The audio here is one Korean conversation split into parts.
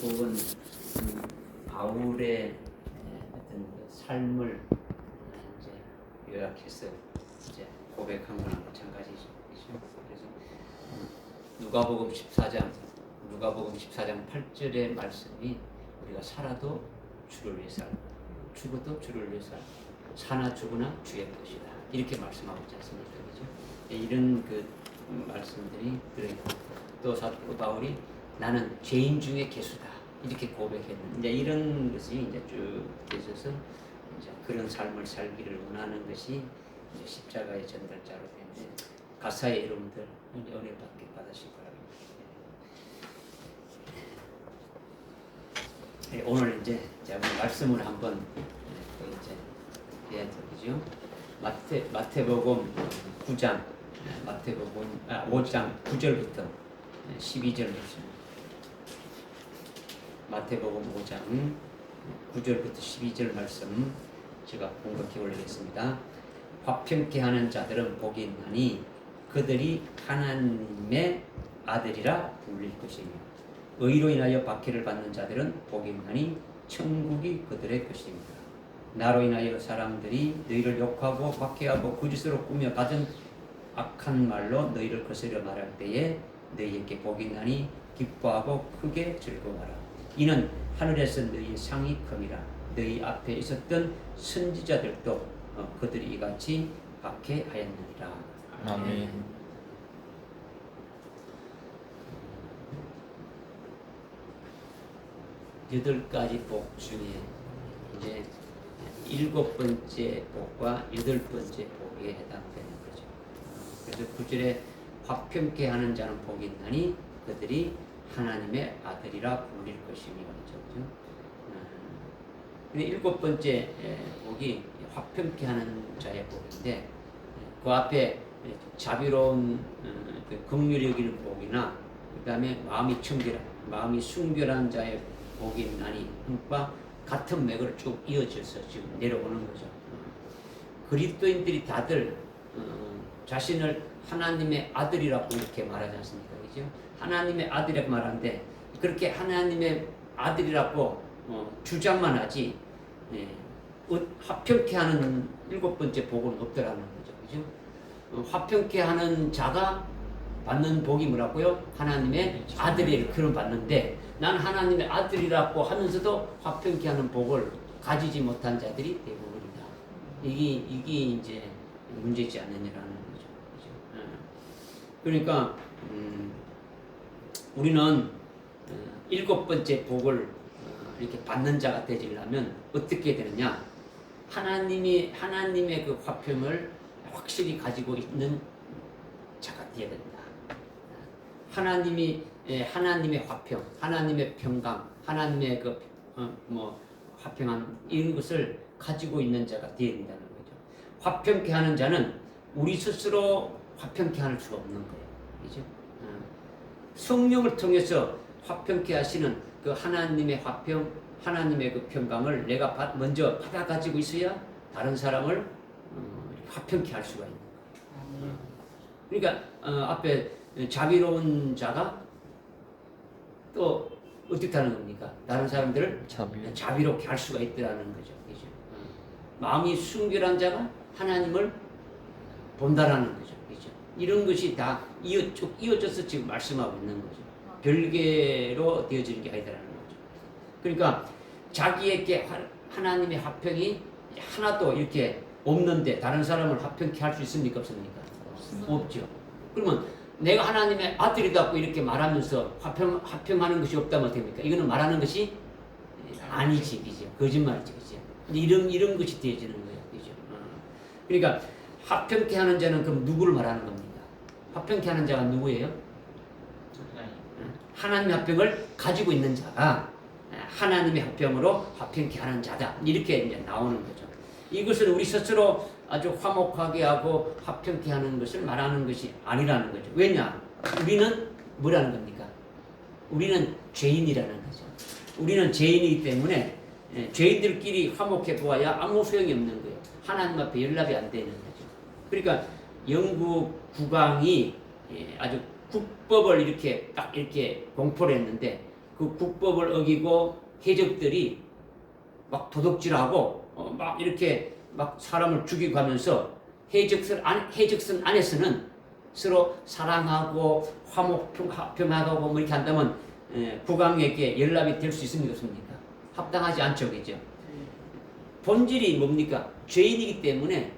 혹은 바울의 어떤 그 삶을 이제 요약해서 이제 고백한 거나 마찬가지죠. 그래서 누가복음 14장 8절의 말씀이 우리가 살아도 주를 위해 살고 죽어도 주를 위해 살고 사나 죽으나 주의 것이다. 이렇게 말씀하고 있지 않습니까? 그죠? 이런 그 말씀들이 들어있고 또 사도 바울이 나는 죄인 중에 괴수다. 이렇게 고백했는데 이런 것이 이제 쭉 있어서 이제 그런 삶을 살기를 원하는 것이 이제 십자가의 전달자로 되는데 가사의 여러분들 이제 은혜 받으실 바랍니다. 오늘 이제 제가 말씀을 한번 이제 해야 되죠. 마태복음 9장, 마태복음 5장 9절부터 12절 말씀. 마태복음 5장 9절부터 12절 말씀 제가 공독해 올리겠습니다. 화평케 하는 자들은 복이 있나니 그들이 하나님의 아들이라 불릴 것이며 의로 인하여 박해를 받는 자들은 복이 있나니 천국이 그들의 것입니다. 나로 인하여 사람들이 너희를 욕하고 박해하고 거짓으로 꾸며 가진 악한 말로 너희를 거스려 말할 때에 너희에게 복이 있나니 기뻐하고 크게 즐거워하라. 이는 하늘에서 너희의 상이 큼이라. 너희 앞에 있었던 선지자들도 그들이 이같이 박해하였느니라. 아멘. 8가지 복 중에 이제 7번째 복과 8번째 복에 해당되는 거죠. 그래서 9절에 화평케 하는 자는 복이 있나니 그들이 하나님의 아들이라 불릴 것이며 그렇죠. 근데 7번째 복이 화평케 하는 자의 복인데 그 앞에 자비로운 그 긍휼히 여기는 복이나 그 다음에 마음이 청결한 마음이 순결한 자의 복이 있나니 과 같은 맥을 쭉 이어져서 지금 내려오는 거죠. 그리스도인들이 다들 자신을 하나님의 아들이라고 이렇게 말하지 않습니까? 그죠? 하나님의 아들이라고 말하는데 그렇게 하나님의 아들이라고 주장만 하지 화평케 하는 7번째 복은 없더라는 거죠. 그죠? 화평케 하는 자가 받는 복이 뭐라고요? 하나님의 아들을 그런 받는데 나는 하나님의 아들이라고 하면서도 화평케 하는 복을 가지지 못한 자들이 대부분이다. 이게 이제 문제지 않느냐라는 거죠. 그죠? 그러니까 우리는 7번째 복을 이렇게 받는 자가 되려면 어떻게 되느냐? 하나님의 그 화평을 확실히 가지고 있는 자가 되어야 된다. 하나님의 화평, 하나님의 평강, 하나님의 그 화평한 이런 것을 가지고 있는 자가 되어야 된다는 거죠. 화평케 하는 자는 우리 스스로 화평케 할 수가 없는 거예요. 그죠? 성령을 통해서 화평케 하시는 그 하나님의 화평, 하나님의 그 평강을 내가 먼저 받아 가지고 있어야 다른 사람을 화평케 할 수가 있는 거예요. 그러니까 앞에 자비로운 자가 또 어떻게 하는 겁니까? 다른 사람들을 자비롭게 할 수가 있다는 거죠. 그죠? 마음이 순결한 자가 하나님을 본다라는 거죠. 그죠? 이런 것이 다 이어져서 지금 말씀하고 있는 거죠. 별개로 되어지는 게 아니다라는 거죠. 그러니까 자기에게 하나님의 화평이 하나도 이렇게 없는데 다른 사람을 화평케 할 수 있습니까? 없습니까? 없죠. 그러면 내가 하나님의 아들이라고 이렇게 말하면서 화평하는 것이 없다면 됩니까? 이거는 말하는 것이 아니지, 그죠? 거짓말이지, 그죠? 이런 것이 되어지는 거예요, 그죠? 그러니까 화평케 하는 자는 그럼 누구를 말하는 겁니까? 화평케 하는 자가 누구예요? 하나님의 화평을 가지고 있는 자가 하나님의 화평으로 화평케 하는 자다. 이렇게 이제 나오는 거죠. 이것을 우리 스스로 아주 화목하게 하고 화평케 하는 것을 말하는 것이 아니라는 거죠. 왜냐? 우리는 뭐라는 겁니까? 우리는 죄인이라는 거죠. 우리는 죄인이기 때문에 죄인들끼리 화목해 보아야 아무 소용이 없는 거예요. 하나님 앞에 연락이 안 되는 거죠. 그러니까 영국 국왕이 아주 국법을 이렇게 딱 이렇게 공포를 했는데 그 그 국법을 어기고 해적들이 막 도둑질하고 막 이렇게 막 사람을 죽이고 하면서 해적선 안에서는 서로 사랑하고 화목평하고 뭐 이렇게 한다면 국왕에게 연락이 될 수 있습니까? 없습니까? 합당하지 않죠, 그죠? 본질이 뭡니까? 죄인이기 때문에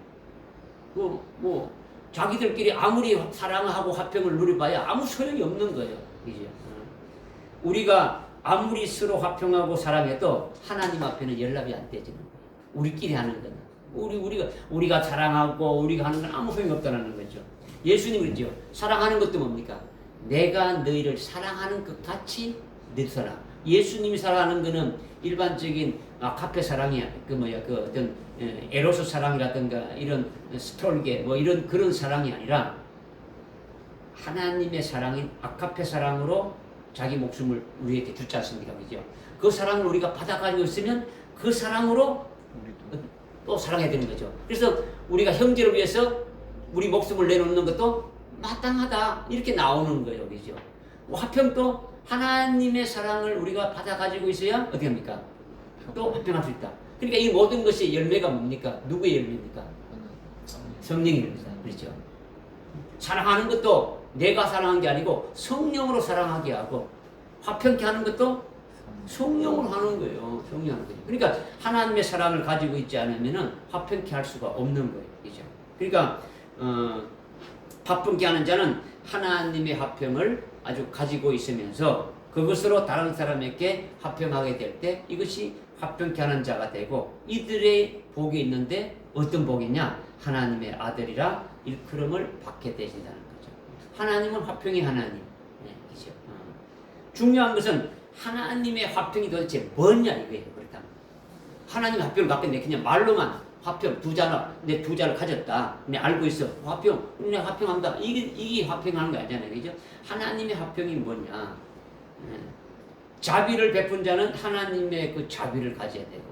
뭐 자기들끼리 아무리 사랑하고 화평을 누려봐야 아무 소용이 없는 거예요, 그죠? 우리가 아무리 서로 화평하고 사랑해도 하나님 앞에는 연락이 안 되지는 거예요. 우리끼리 하는 거는 우리가 사랑하고 우리가 하는 건 아무 소용이 없다는 거죠. 예수님 그랬죠. 사랑하는 것도 뭡니까? 내가 너희를 사랑하는 것 같이 너희라. 예수님이 사랑하는 거는 일반적인 카페 사랑이야. 그 어떤 에로스 사랑이라든가 이런 스톨게 뭐 이런 그런 사랑이 아니라 하나님의 사랑인 아카페 사랑으로 자기 목숨을 우리에게 주지 않습니까? 그죠? 그 사랑을 우리가 받아가지고 있으면 그 사랑으로 또 사랑해야 되는 거죠. 그래서 우리가 형제를 위해서 우리 목숨을 내놓는 것도 마땅하다 이렇게 나오는 거예요, 그죠? 화평도 하나님의 사랑을 우리가 받아가지고 있어야 어떻게 합니까? 또 화평할 수 있다. 그러니까 이 모든 것의 열매가 뭡니까? 누구의 열매입니까? 성령의 열매입니다. 그렇죠? 사랑하는 것도 내가 사랑한 게 아니고 성령으로 사랑하게 하고 화평케 하는 것도 성령으로 하는 거예요. 성령으로 하는 거죠. 그러니까 하나님의 사랑을 가지고 있지 않으면은 화평케 할 수가 없는 거예요, 그죠? 그러니까 화평케 하는 자는 하나님의 화평을 아주 가지고 있으면서 그것으로 다른 사람에게 화평하게 될 때 이것이 화평케 하는 자가 되고 이들의 복이 있는데 어떤 복이냐? 하나님의 아들이라 일컬음을 받게 되신다는 거죠. 하나님은 화평의 하나님. 네, 그죠? 중요한 것은 하나님의 화평이 도대체 뭐냐 이거예요. 그렇다면 하나님의 화평을 갖겠네. 그냥 말로만 화평 내 두 자를 가졌다. 내 알고 있어. 화평, 내 화평한다. 이게 화평하는 거 아니잖아요. 그죠? 하나님의 화평이 뭐냐? 자비를 베푼 자는 하나님의 그 자비를 가져야 되고,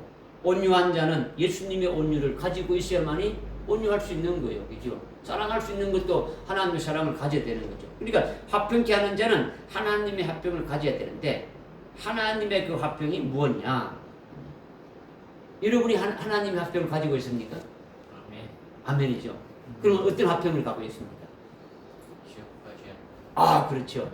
온유한 자는 예수님의 온유를 가지고 있어야만이 온유할 수 있는 거예요. 그죠? 사랑할 수 있는 것도 하나님의 사랑을 가져야 되는 거죠. 그러니까 화평케 하는 자는 하나님의 화평을 가져야 되는데, 하나님의 그 화평이 무엇냐? 여러분이 하나님의 화평을 가지고 있습니까? 아멘. 아멘이죠. 그럼 어떤 화평을 갖고 있습니까? 그렇죠.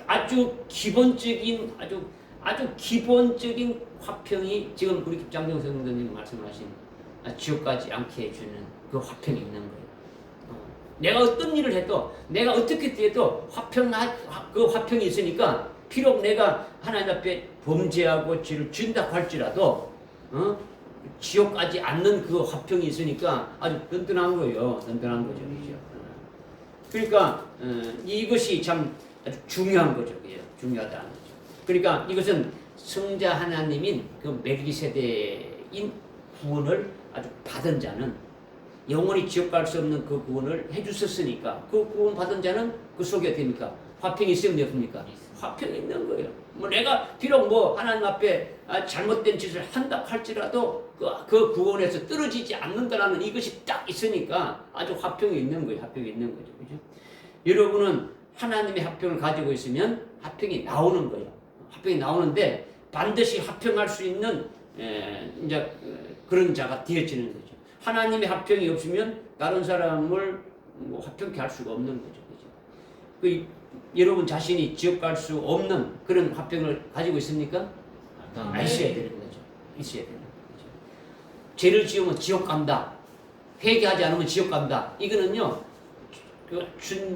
아주 기본적인 아주 기본적인 화평이 지금 우리 김장동 성도님 말씀하신 지옥 가지 않게 해주는 그 화평이 있는 거예요. 내가 어떤 일을 해도 내가 어떻게 해도 그 화평이 있으니까 비록 내가 하나님 앞에 범죄하고 죄를 지은다고 할지라도 지옥 가지 않는 그 화평이 있으니까 아주 든든한 거예요. 든든한 거죠. 그러니까 이것이 참 아주 중요한 거죠. 중요하다는 거죠. 그러니까 이것은 성자 하나님인 그 멜기세덱인 구원을 아주 받은 자는 영원히 지옥 갈 수 없는 그 구원을 해주셨으니까 그 구원 받은 자는 그 속에 됩니까? 화평이 있으면 없습니까? 화평이 있는 거예요. 내가 비록 하나님 앞에 잘못된 짓을 한다 할지라도 그 구원에서 떨어지지 않는다라는 이것이 딱 있으니까 아주 화평이 있는 거예요. 화평이 있는 거죠. 그죠? 여러분은 하나님의 화평을 가지고 있으면 화평이 나오는 거예요. 화평이 나오는데 반드시 화평할 수 있는 이제 그런 자가 되어지는 거죠. 하나님의 화평이 없으면 다른 사람을 화평케 할 수가 없는 거죠. 그죠? 여러분 자신이 지옥 갈 수 없는 그런 화평을 가지고 있습니까? 있어야 되는 거죠. 있어야 되는 거죠. 죄를 지으면 지옥 간다. 회개하지 않으면 지옥 간다. 이거는요,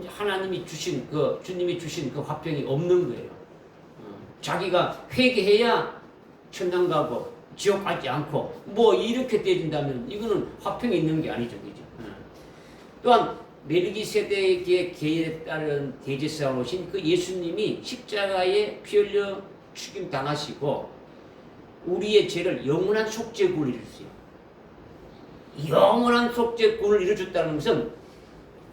하나님이 주신 주님이 주신 그 화평이 없는 거예요. 자기가 회개해야 천당 가고 지옥 가지 않고 이렇게 되어진다면 이거는 화평이 있는 게 아니죠, 그죠? 또한 멜기세덱의 계에 따른 대제사로 오신 그 예수님이 십자가에 피 흘려 죽임 당하시고 우리의 죄를 영원한 속죄구를 이루셨어요. 영원한 속죄구를 이루셨다는 것은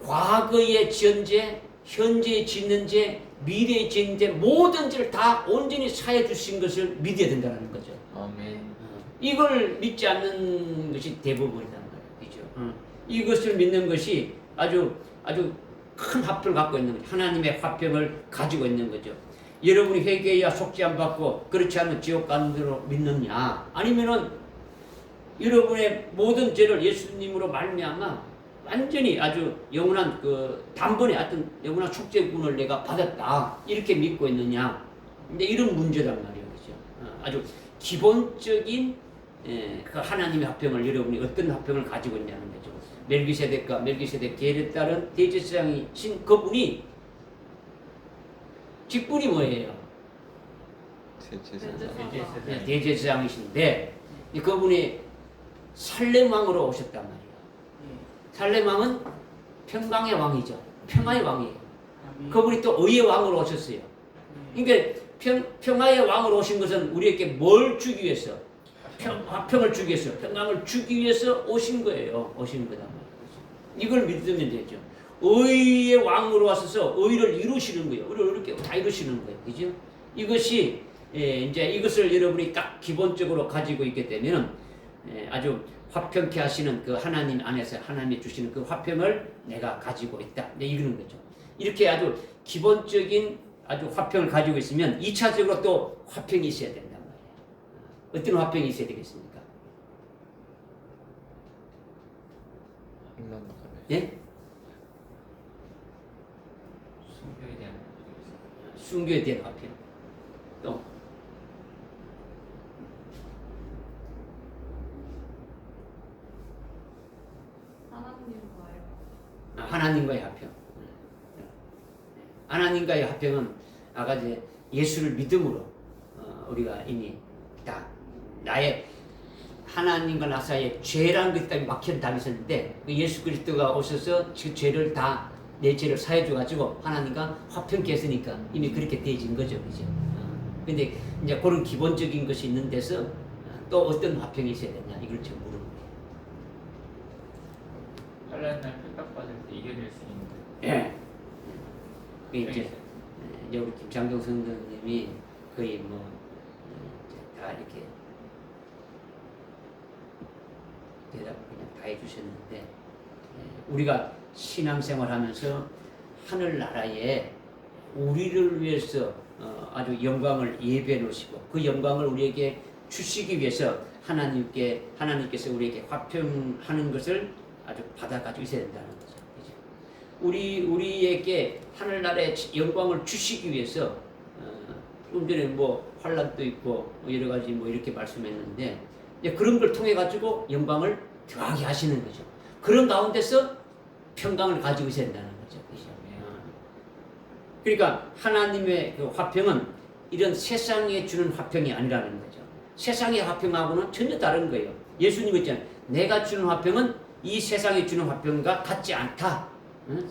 과거의 지은 죄, 현재의 짓는 죄, 미래의 짓는 죄 모든 죄를 다 온전히 사해 주신 것을 믿어야 된다는 거죠. 아멘. 이걸 믿지 않는 것이 대부분이란 말이죠. 이것을 믿는 것이 아주 큰 화평을 갖고 있는 거죠. 하나님의 화평을 가지고 있는 거죠. 여러분이 회개해야 속죄 안 받고 그렇지 않으면 지옥 가는 대로 믿느냐? 아니면은 여러분의 모든 죄를 예수님으로 말미암아 완전히 아주 영원한 그 단번에 어떤 영원한 속죄군을 내가 받았다 이렇게 믿고 있느냐? 근데 이런 문제란 말이에요, 그죠? 아주 기본적인 그 하나님의 화평을 여러분이 어떤 화평을 가지고 있냐는 거죠. 멜기세덱과 멜기세덱 계율에 따른 대제사장이신 그분이 직분이 뭐예요? 대제사장이신데 그분이 살렘 왕으로 오셨단 말이에요. 살렘 왕은 평강의 왕이죠. 평화의 왕이에요. 그분이 또 의의 왕으로 오셨어요. 그러니까 평화의 왕으로 오신 것은 우리에게 뭘 주기 위해서? 화평을 주기 위해서, 평강을 주기 위해서 오신 거예요. 오신 거다 말이에요. 이걸 믿으면 되죠. 의의 왕으로 와서 의를 이루시는 거예요. 의를 이렇게 다 이루시는 거예요. 그죠? 이것이 이제 이것을 여러분이 딱 기본적으로 가지고 있게 되면 아주 화평케 하시는 그 하나님 안에서 하나님이 주시는 그 화평을 내가 가지고 있다. 네, 이러는 거죠. 이렇게 아주 기본적인 아주 화평을 가지고 있으면 2차적으로 또 화평이 있어야 된단 말이에요. 어떤 화평이 있어야 되겠습니까? 예? 순교에 대한 화평. 또 하나님과의 화평. 하나님과의 화평은 아까 이제 예수를 믿음으로 우리가 이미 다 나의 하나님과 나 사이에 죄라는 것이 딱 막힌 답이 있었는데 그 예수 그리스도가 오셔서 그 죄를 다 내 죄를 사해 줘가지고 하나님과 화평케 했으니까 이미 그렇게 되어진 거죠, 그죠? 근데 이제 그런 기본적인 것이 있는 데서 또 어떤 화평이 있어야 되냐 이걸 지금 물은 거예요. 환란 날 핍박받을 때 이겨낼 수 있는. 예. 이제 우리 김창경 선생님이 거의 뭐 다 이렇게 대답 그냥 다 해주셨는데 우리가 신앙생활하면서 하늘나라에 우리를 위해서 아주 영광을 예배해 놓으시고 그 영광을 우리에게 주시기 위해서 하나님께서 우리에게 화평하는 것을 아주 받아가지고 있어야 된다는 거죠. 그죠? 우리에게 하늘나라의 영광을 주시기 위해서 좀 전에 뭐 환란도 있고 여러 가지 뭐 이렇게 말씀했는데 이제 그런 걸 통해 가지고 영광을 더하게 하시는 거죠. 그런 가운데서 평강을 가지고 있어야 된다는 거죠. 그죠? 그러니까 하나님의 그 화평은 이런 세상에 주는 화평이 아니라는 거죠. 세상의 화평하고는 전혀 다른 거예요. 예수님이 있잖아요. 내가 주는 화평은 이 세상에 주는 화평과 같지 않다. 응?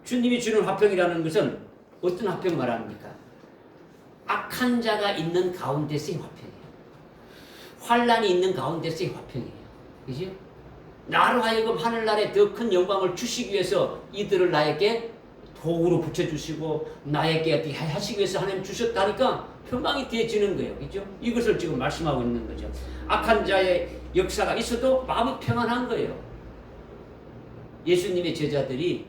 주님이 주는 화평이라는 것은 어떤 화평 말합니까? 악한 자가 있는 가운데서의 화평이에요. 환란이 있는 가운데서의 화평이에요. 그죠? 나로 하여금 하늘나라에 더 큰 영광을 주시기 위해서 이들을 나에게 도구로 붙여주시고 나에게 어떻게 하시기 위해서 하나님 주셨다니까 평강이 되어지는 거예요. 그죠? 이것을 지금 말씀하고 있는 거죠. 악한 자의 역사가 있어도 마음이 평안한 거예요. 예수님의 제자들이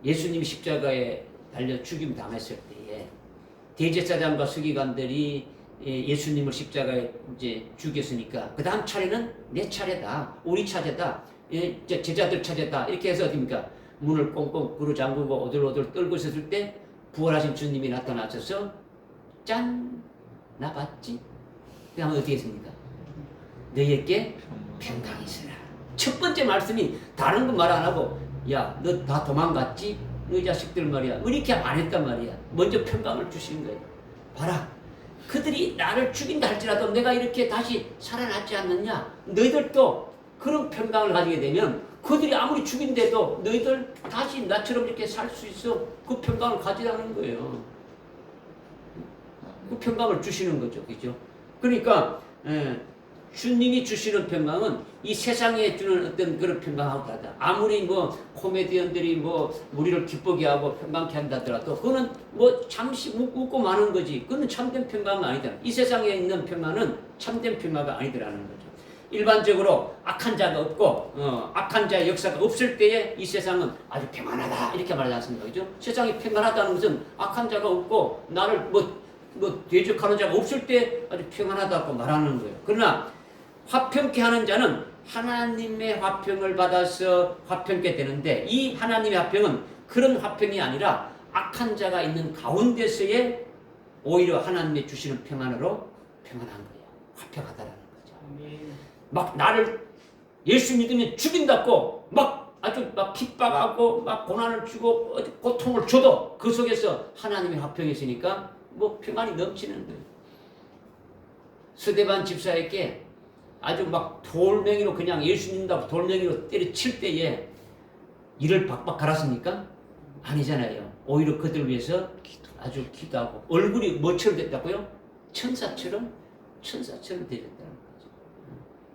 예수님이 십자가에 달려 죽임 당했을 때에 대제사장과 서기관들이 예수님을 십자가에 이제 죽였으니까 그 다음 차례는 내 차례다, 우리 차례다, 제자들 차례다 이렇게 해서 어딥니까? 문을 꽁꽁 굴어 잠그고 오들오들 떨고 있었을 때 부활하신 주님이 나타나셔서 짠! 나 봤지? 그 다음에 어떻게 했습니까? 너희에게 평강이 있으라. 첫 번째 말씀이 다른 건 말 안 하고 야, 너 다 도망갔지? 너희 자식들 말이야. 이렇게 안 했단 말이야. 먼저 평강을 주신 거예요. 봐라. 그들이 나를 죽인다 할지라도 내가 이렇게 다시 살아났지 않느냐? 너희들도 그런 평강을 가지게 되면 그들이 아무리 죽인데도 너희들 다시 나처럼 이렇게 살 수 있어. 그 평강을 가지라는 거예요. 그 평강을 주시는 거죠. 그죠? 그러니까 주님이 주시는 평강은 이 세상에 주는 어떤 그런 평강하고 다르다. 아무리 뭐 코미디언들이 뭐 우리를 기쁘게 하고 평강케 한다더라도 그거는 뭐 잠시 웃고 마는 거지. 그거는 참된 평강은 아니다. 이 세상에 있는 평강은 참된 평강이 아니더라는 거죠. 일반적으로 악한 자가 없고 악한 자의 역사가 없을 때에 이 세상은 아주 평안하다 이렇게 말하지 않습니까? 그죠? 세상이 평안하다는 것은 악한 자가 없고 나를 뭐 대적하는 자가 없을 때 아주 평안하다고 말하는 거예요. 그러나 화평케 하는 자는 하나님의 화평을 받아서 화평케 되는데 이 하나님의 화평은 그런 화평이 아니라 악한 자가 있는 가운데서의 오히려 하나님의 주시는 평안으로 평안한 거예요. 화평하다라는 거죠. 막 나를 예수 믿으면 죽인다고 막 아주 막 핍박하고 막 고난을 주고 고통을 줘도 그 속에서 하나님의 화평이 있으니까 뭐 평안이 넘치는 거예요. 스데반 집사에게 아주 막 돌멩이로 그냥 예수 믿는다고 돌멩이로 때려칠 때에 이를 박박 갈았습니까? 아니잖아요. 오히려 그들을 위해서 아주 기도하고 얼굴이 뭐처럼 됐다고요? 천사처럼 되셨다는 거죠.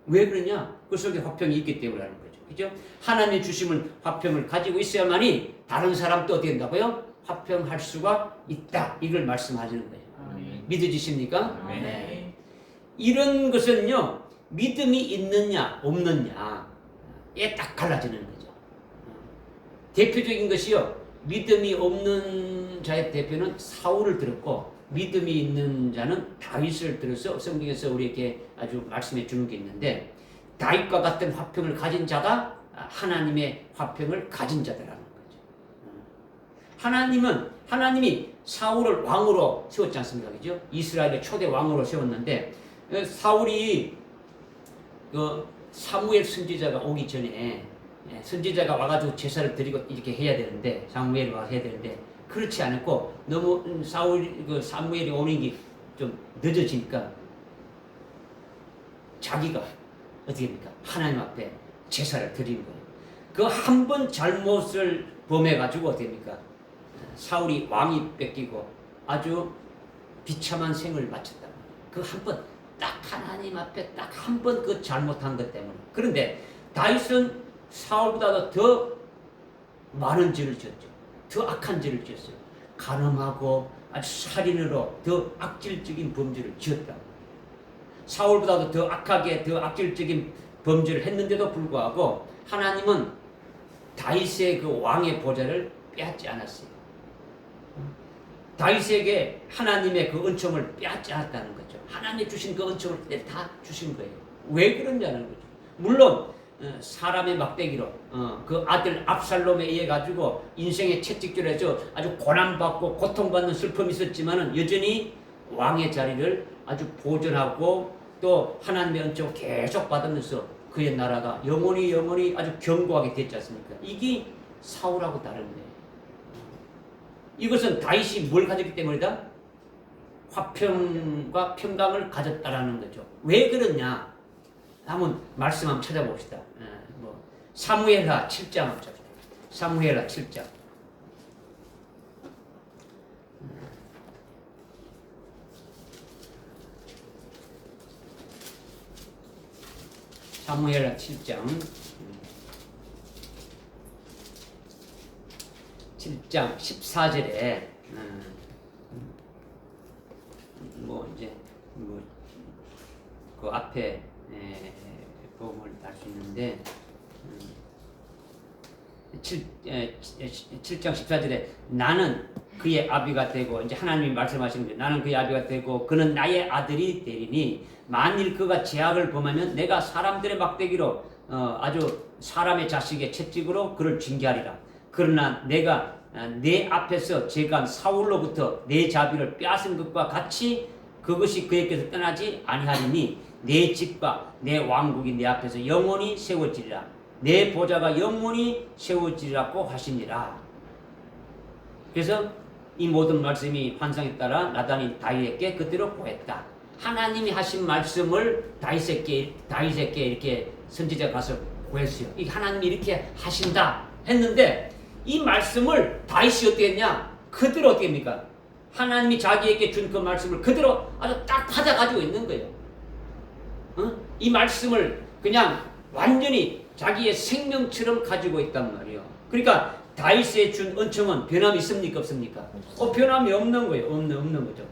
왜 그러냐? 그 속에 화평이 있기 때문에 하는 거죠. 그죠? 하나님의 주심은 화평을 가지고 있어야만이 다른 사람도 어떻게 된다고요? 화평할 수가 있다. 이걸 말씀하시는 거예요. 믿어지십니까? 네. 이런 것은요, 믿음이 있느냐, 없느냐에 딱 갈라지는 거죠. 대표적인 것이요, 믿음이 없는 자의 대표는 사울을 들었고, 믿음이 있는 자는 다윗을 들어서 성경에서 우리에게 아주 말씀해 주는 게 있는데, 다윗과 같은 화평을 가진 자가 하나님의 화평을 가진 자들라는 거죠. 하나님이 사울을 왕으로 세웠지 않습니까? 그죠? 이스라엘의 초대 왕으로 세웠는데, 사울이 그 사무엘 선지자가 오기 전에 선지자가 와가지고 제사를 드리고 이렇게 해야 되는데 사무엘이 와서 해야 되는데 그렇지 않고 너무 사무엘이 오는 게 좀 늦어지니까 자기가 어떻게 합니까? 하나님 앞에 제사를 드리는 거예요. 그 한 번 잘못을 범해가지고 어떻게 합니까? 사울이 왕이 뺏기고 아주 비참한 생을 마쳤다. 그 한 번 딱 하나님 앞에 딱 한 번 그 잘못한 것 때문에. 그런데 다윗은 사울보다도 더 많은 죄를 지었죠. 더 악한 죄를 지었어요. 간음하고 아주 살인으로 더 악질적인 범죄를 지었다. 사울보다도 더 악하게 더 악질적인 범죄를 했는데도 불구하고 하나님은 다윗의 그 왕의 보좌를 빼앗지 않았어요. 다윗에게 하나님의 그 은총을 빼앗지 않았다는 거죠. 하나님이 주신 그 은총을 다 주신 거예요. 왜 그런냐는 거죠. 물론 사람의 막대기로 그 아들 압살롬에 의해 가지고 인생의 채찍질에서 아주 고난받고 고통받는 슬픔이 있었지만은 여전히 왕의 자리를 아주 보존하고 또 하나님의 은총을 계속 받으면서 그의 나라가 영원히 아주 견고하게 됐지 않습니까? 이게 사울하고 다른 거예요. 이것은 다윗이 뭘 가졌기 때문이다? 화평과 평강을 가졌다라는 거죠. 왜 그러냐? 한번 말씀 한번 찾아봅시다. 사무엘하 7장 한번 찾아봅시다. 사무엘하 7장. 사무엘하 7장. 7장 14절에 그 앞에 도움을 알 수 있는데 7장 14절에 나는 그의 아비가 되고 이제 하나님이 말씀하시는 거예요. 나는 그의 아비가 되고 그는 나의 아들이 되리니 만일 그가 죄악을 범하면 내가 사람들의 막대기로 아주 사람의 자식의 채찍으로 그를 징계하리라. 그러나 내가 내 앞에서 제가 사울로부터 내 자비를 빼앗은 것과 같이 그것이 그에게서 떠나지 아니하리니 내 집과 내 왕국이 내 앞에서 영원히 세워지리라. 내 보좌가 영원히 세워지리라고 하시니라. 그래서 이 모든 말씀이 환상에 따라 나단이 다윗에게 그대로 보였다. 하나님이 하신 말씀을 다윗에게 이렇게 선지자가 가서 보였어요. 이 하나님이 이렇게 하신다 했는데 이 말씀을 다윗이 어떻게 했냐? 그대로 어떻게 합니까? 하나님이 자기에게 준 그 말씀을 그대로 아주 딱 받아가지고 있는 거예요. 이 말씀을 그냥 완전히 자기의 생명처럼 가지고 있단 말이에요. 그러니까 다윗에 준 은총은 변함이 있습니까? 없습니까? 변함이 없는 거예요. 없는 거죠.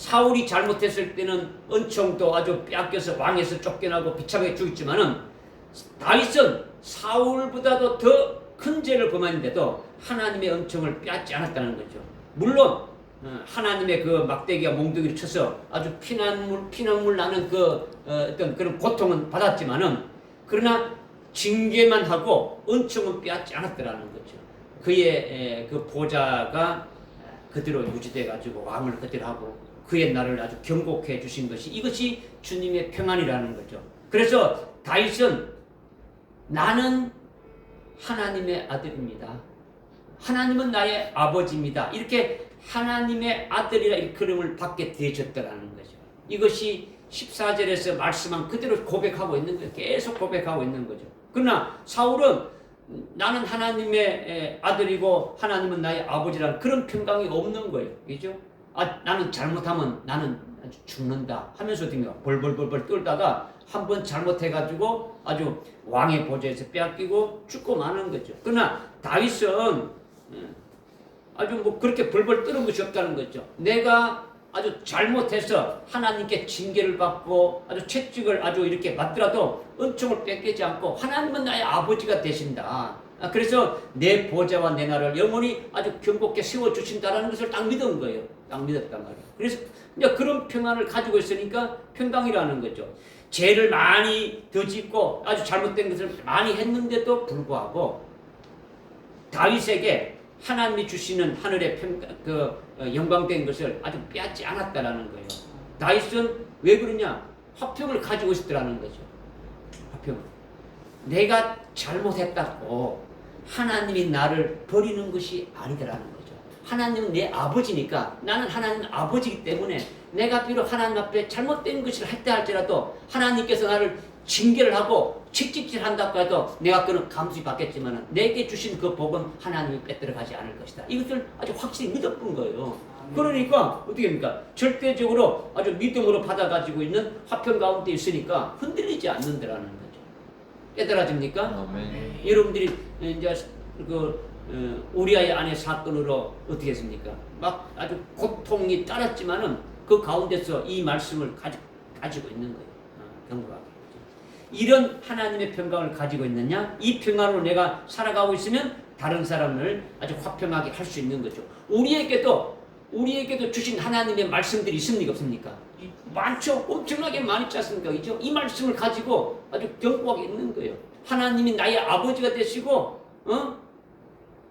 사울이 잘못했을 때는 은총도 아주 빼앗겨서 왕에서 쫓겨나고 비참하게 죽었지만은 다윗은 사울보다도 더 큰 죄를 범했는데도 하나님의 은총을 빼앗지 않았다는 거죠. 물론 하나님의 그 막대기가 몽둥이를 쳐서 아주 피난물 나는 어떤 그런 고통은 받았지만은 그러나 징계만 하고 은총은 빼앗지 않았더라는 거죠. 그의 그 보좌가 그대로 유지돼 가지고 왕을 그대로 하고 그의 나를 아주 경고해 주신 것이 이것이 주님의 평안이라는 거죠. 그래서 다윗은 나는 하나님의 아들입니다. 하나님은 나의 아버지입니다. 이렇게 하나님의 아들이라 일컬음을 받게 되어졌다라는 거죠. 이것이 14절에서 말씀한 그대로 고백하고 있는 거예요. 계속 고백하고 있는 거죠. 그러나 사울은 나는 하나님의 아들이고 하나님은 나의 아버지라는 그런 평강이 없는 거예요. 그죠? 나는 잘못하면 나는 죽는다 하면서 벌벌벌벌 떨다가 한번 잘못해가지고 아주 왕의 보좌에서 빼앗기고 죽고 마는 거죠. 그러나 다윗은 아주 뭐 그렇게 벌벌 떠는 것이 없다는 거죠. 내가 아주 잘못해서 하나님께 징계를 받고 아주 채찍을 아주 이렇게 받더라도 은총을 뺏기지 않고 하나님은 나의 아버지가 되신다. 그래서 내 보좌와 내 나라를 영원히 아주 경고케 세워주신다라는 것을 딱 믿은 거예요. 딱 믿었단 말이에요. 그래서 이제 그런 평안을 가지고 있으니까 평강이라는 거죠. 죄를 많이 더 짓고 아주 잘못된 것을 많이 했는데도 불구하고 다윗에게 하나님이 주시는 하늘의 영광된 것을 아주 빼앗지 않았다라는 거예요. 다윗은 왜 그러냐? 화평을 가지고 있었다라는 거죠. 화평. 내가 잘못했다고 하나님이 나를 버리는 것이 아니더라는 거죠. 하나님은 내 아버지니까 나는 하나님 아버지이기 때문에 내가 비록 하나님 앞에 잘못된 것을 했다 할지라도 하나님께서 나를 징계를 하고 채찍질 한다고 해도 내가 그는 감수히 받겠지만 내게 주신 그 복은 하나님이 빼들어가지 않을 것이다. 이것을 아주 확실히 믿어본 거예요. 그러니까 어떻게 됩니까? 절대적으로 아주 믿음으로 받아가지고 있는 화평 가운데 있으니까 흔들리지 않는다라는 거죠. 깨달아집니까? 아멘. 여러분들이 이제 우리아의 아내 사건으로 어떻게 했습니까? 막 아주 고통이 따랐지만은 그 가운데서 이 말씀을 가지고 있는 거예요. 경고하게. 이런 하나님의 평강을 가지고 있느냐? 이 평안으로 내가 살아가고 있으면 다른 사람을 아주 화평하게 할 수 있는 거죠. 우리에게도 주신 하나님의 말씀들이 있습니까? 없습니까? 많죠. 엄청나게 많이 있지 않습니까? 그죠? 이 말씀을 가지고 아주 견고하게 있는 거예요. 하나님이 나의 아버지가 되시고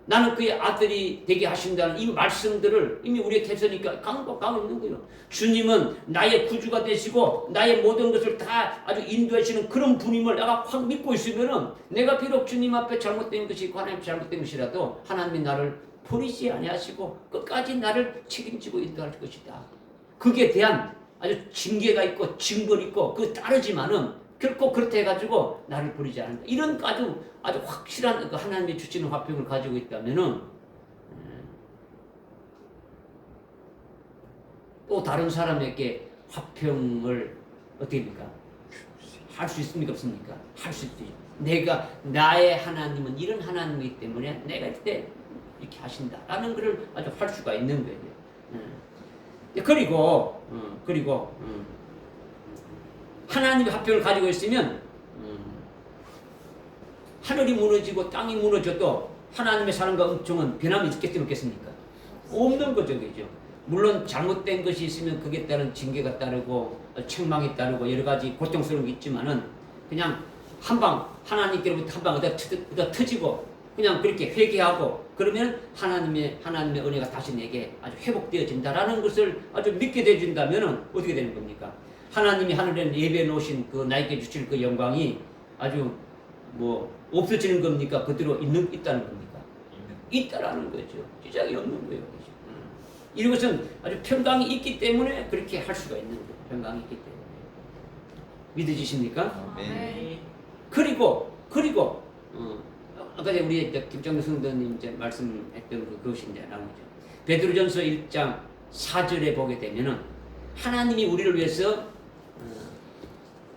나는 그의 아들이 되게 하신다는 이 말씀들을 이미 우리에게 했으니까 강구하고 있는 거예요. 주님은 나의 구주가 되시고 나의 모든 것을 다 아주 인도하시는 그런 분임을 내가 확 믿고 있으면은 내가 비록 주님 앞에 잘못된 것이 있고 하나님 잘못된 것이라도 하나님이 나를 버리지 아니하시고 끝까지 나를 책임지고 인도할 것이다. 그게 대한 아주 징계가 있고 징벌이 있고 그 따르지만은 결코 그렇다 해가지고 나를 버리지 않는다. 이런 아주 확실한 그 하나님이 주시는 화평을 가지고 있다면은 또 다른 사람에게 화평을 어떻게 합니까? 할 수 있습니까? 없습니까? 할 수 있죠. 나의 하나님은 이런 하나님이기 때문에 내가 이때 이렇게 하신다라는 것을 아주 할 수가 있는 거예요. 그리고 하나님의 화평을 가지고 있으면 하늘이 무너지고 땅이 무너져도 하나님의 사랑과 은총은 변함이 있겠습니까? 없겠습니까? 없는 거죠, 그죠? 물론 잘못된 것이 있으면 그게 따른 징계가 따르고 책망이 따르고 여러 가지 고통스러운 게 있지만은 그냥 하나님께로부터 한 방 얻어 터지고 그냥 그렇게 회개하고 그러면 하나님의 은혜가 다시 내게 아주 회복되어진다라는 것을 아주 믿게 되어진다면은 어떻게 되는 겁니까? 하나님이 하늘에 예배해 놓으신 그 나에게 주실 그 영광이 아주 뭐 없어지는 겁니까? 그대로 있다는 겁니까? 있다라는 거죠. 지장이 없는 거예요. 그렇죠? 이것은 아주 평강이 있기 때문에 그렇게 할 수가 있는 거예요. 평강이 있기 때문에. 믿어지십니까? 네. 그리고 아까 우리 김정근 성도님 이제 말씀했던 그것이 이제 나오죠. 베드로전서 1장 4절에 보게 되면은 하나님이 우리를 위해서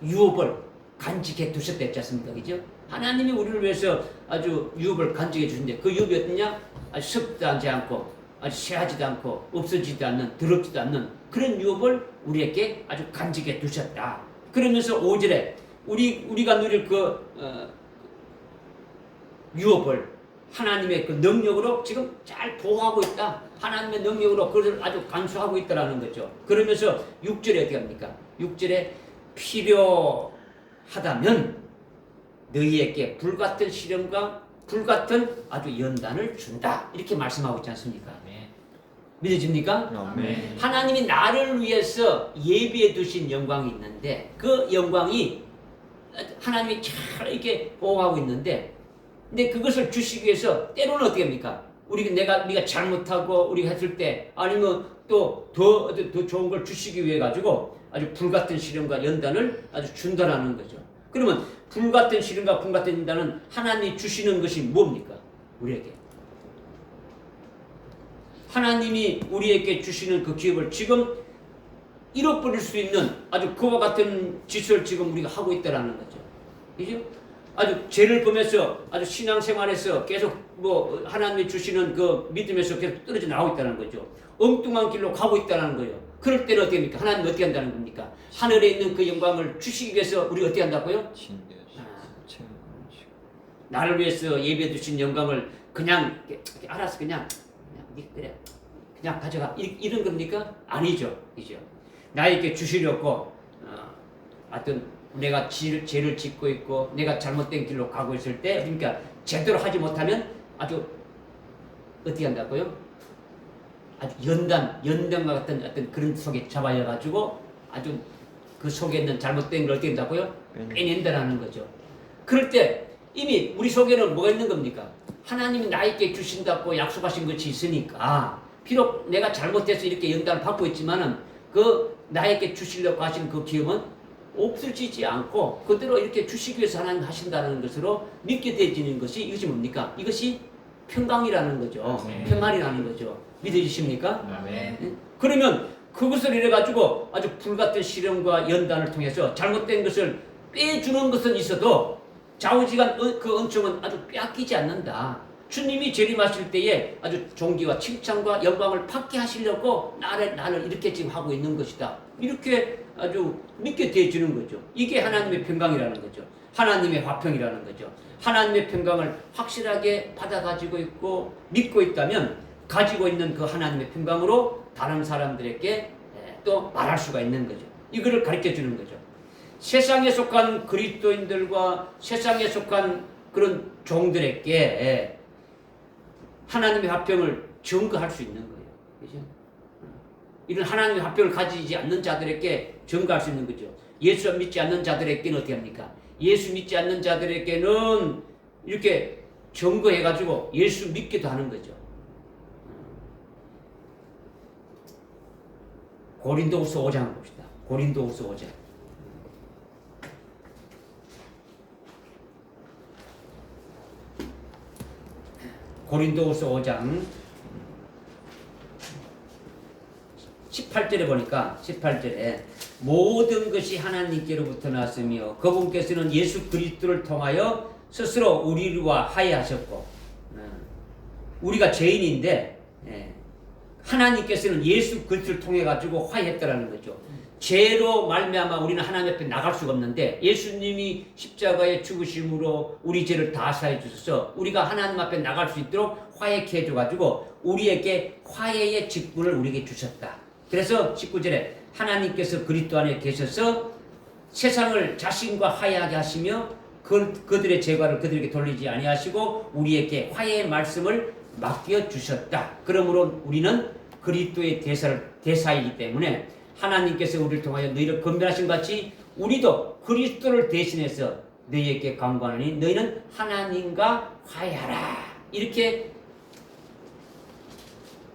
유업을 간직해 두셨다 했지 않습니까? 그죠? 하나님이 우리를 위해서 아주 유업을 간직해 주신데 그 유업이 어떠냐? 아주 습하지 않고 아주 쇠하지도 않고 없어지지도 않는 더럽지도 않는 그런 유업을 우리에게 아주 간직해 두셨다. 그러면서 5절에 우리가 누릴 유업을 하나님의 그 능력으로 지금 잘 보호하고 있다. 하나님의 능력으로 그것을 아주 간수하고 있다라는 거죠. 그러면서 6절에 어떻게 합니까? 6절에 필요하다면 너희에게 불같은 시련과 불같은 아주 연단을 준다. 이렇게 말씀하고 있지 않습니까? 네. 믿어집니까? 네. 하나님이 나를 위해서 예비해 두신 영광이 있는데 그 영광이 하나님이 잘 이렇게 보호하고 있는데 근데 그것을 주시기 위해서 때로는 어떻게 합니까? 우리가 잘못하고 우리가 했을 때 아니면 또 더 좋은 걸 주시기 위해 가지고 아주 불같은 시련과 연단을 아주 준다라는 거죠. 그러면 불같은 시련과 불같은 연단은 하나님이 주시는 것이 뭡니까? 우리에게. 하나님이 우리에게 주시는 그 기업을 지금 잃어버릴 수 있는 아주 그와 같은 짓을 지금 우리가 하고 있다라는 거죠. 그죠? 아주 죄를 범해서 아주 신앙생활에서 계속 하나님이 주시는 그 믿음에서 계속 떨어져 나오고 있다는 거죠. 엉뚱한 길로 가고 있다는 거예요. 그럴 때는 어떻게 합니까? 하나님은 어떻게 한다는 겁니까? 하늘에 있는 그 영광을 주시기 위해서 우리가 어떻게 한다고요? 나를 위해서 예배해 주신 영광을 그냥 알아서 그냥 그래 그냥 가져가 이런 겁니까? 아니죠. 이죠. 나에게 주시려고 하여튼 내가 죄를 짓고 있고 내가 잘못된 길로 가고 있을 때 그러니까 제대로 하지 못하면 아주 어떻게 한다고요? 아주 연단과 같은 어떤 그런 속에 잡아여 가지고 아주 그 속에 있는 잘못된 걸 어떻게 한다고요? 빼낸다라는 거죠. 그럴 때 이미 우리 속에는 뭐가 있는 겁니까? 하나님이 나에게 주신다고 약속하신 것이 있으니까 비록 내가 잘못해서 이렇게 연단을 받고 있지만은 그 나에게 주시려고 하신 그 기업은 없어지지 않고 그대로 이렇게 주시기 위해서 하나님 하신다는 것으로 믿게 되어지는 것이 이것이 뭡니까? 이것이 평강이라는 거죠. 네. 평안이라는 거죠. 믿어지십니까? 네. 그러면 그것을 이래가지고 아주 불같은 시련과 연단을 통해서 잘못된 것을 빼주는 것은 있어도 좌우지간 그 은총은 아주 빼앗기지 않는다. 주님이 재림하실 때에 아주 존귀와 칭찬과 영광을 받게 하시려고 나를 이렇게 지금 하고 있는 것이다. 이렇게 아주 믿게 되어지는 거죠. 이게 하나님의 평강이라는 거죠. 하나님의 화평이라는 거죠. 하나님의 평강을 확실하게 받아가지고 있고 믿고 있다면 가지고 있는 그 하나님의 평강으로 다른 사람들에게 또 말할 수가 있는 거죠. 이거를 가르쳐 주는 거죠. 세상에 속한 그리스도인들과 세상에 속한 그런 종들에게 하나님의 화평을 증거할 수 있는 거예요. 그죠? 이런 하나님의 화평을 가지지 않는 자들에게 증거할 수 있는 거죠. 예수 믿지 않는 자들에게는 어떻게 합니까? 예수 믿지 않는 자들에게는 이렇게 증거해가지고 예수 믿기도 하는 거죠. 고린도후서 5장 봅시다. 고린도후서 5장. 고린도후서 5장 18절에 보니까 18절에 모든 것이 하나님께로부터 났으며 그분께서는 예수 그리스도를 통하여 스스로 우리와 화해하셨고 우리가 죄인인데 하나님께서는 예수 그리스도를 통해 가지고 화해했다라는 거죠. 죄로 말미암아 우리는 하나님 앞에 나갈 수가 없는데 예수님이 십자가에 죽으심으로 우리 죄를 다 사해 주셔서 우리가 하나님 앞에 나갈 수 있도록 화해케 해줘 가지고 우리에게 화해의 직분을 우리에게 주셨다. 그래서 19절에 하나님께서 그리스도 안에 계셔서 세상을 자신과 화해하게 하시며 그들의 죄과를 그들에게 돌리지 아니하시고 우리에게 화해의 말씀을 맡겨 주셨다. 그러므로 우리는 그리스도의 대사이기 때문에 하나님께서 우리를 통하여 너희를 건면하신 같이 우리도 그리스도를 대신해서 너희에게 간구하노니 너희는 하나님과 화해하라. 이렇게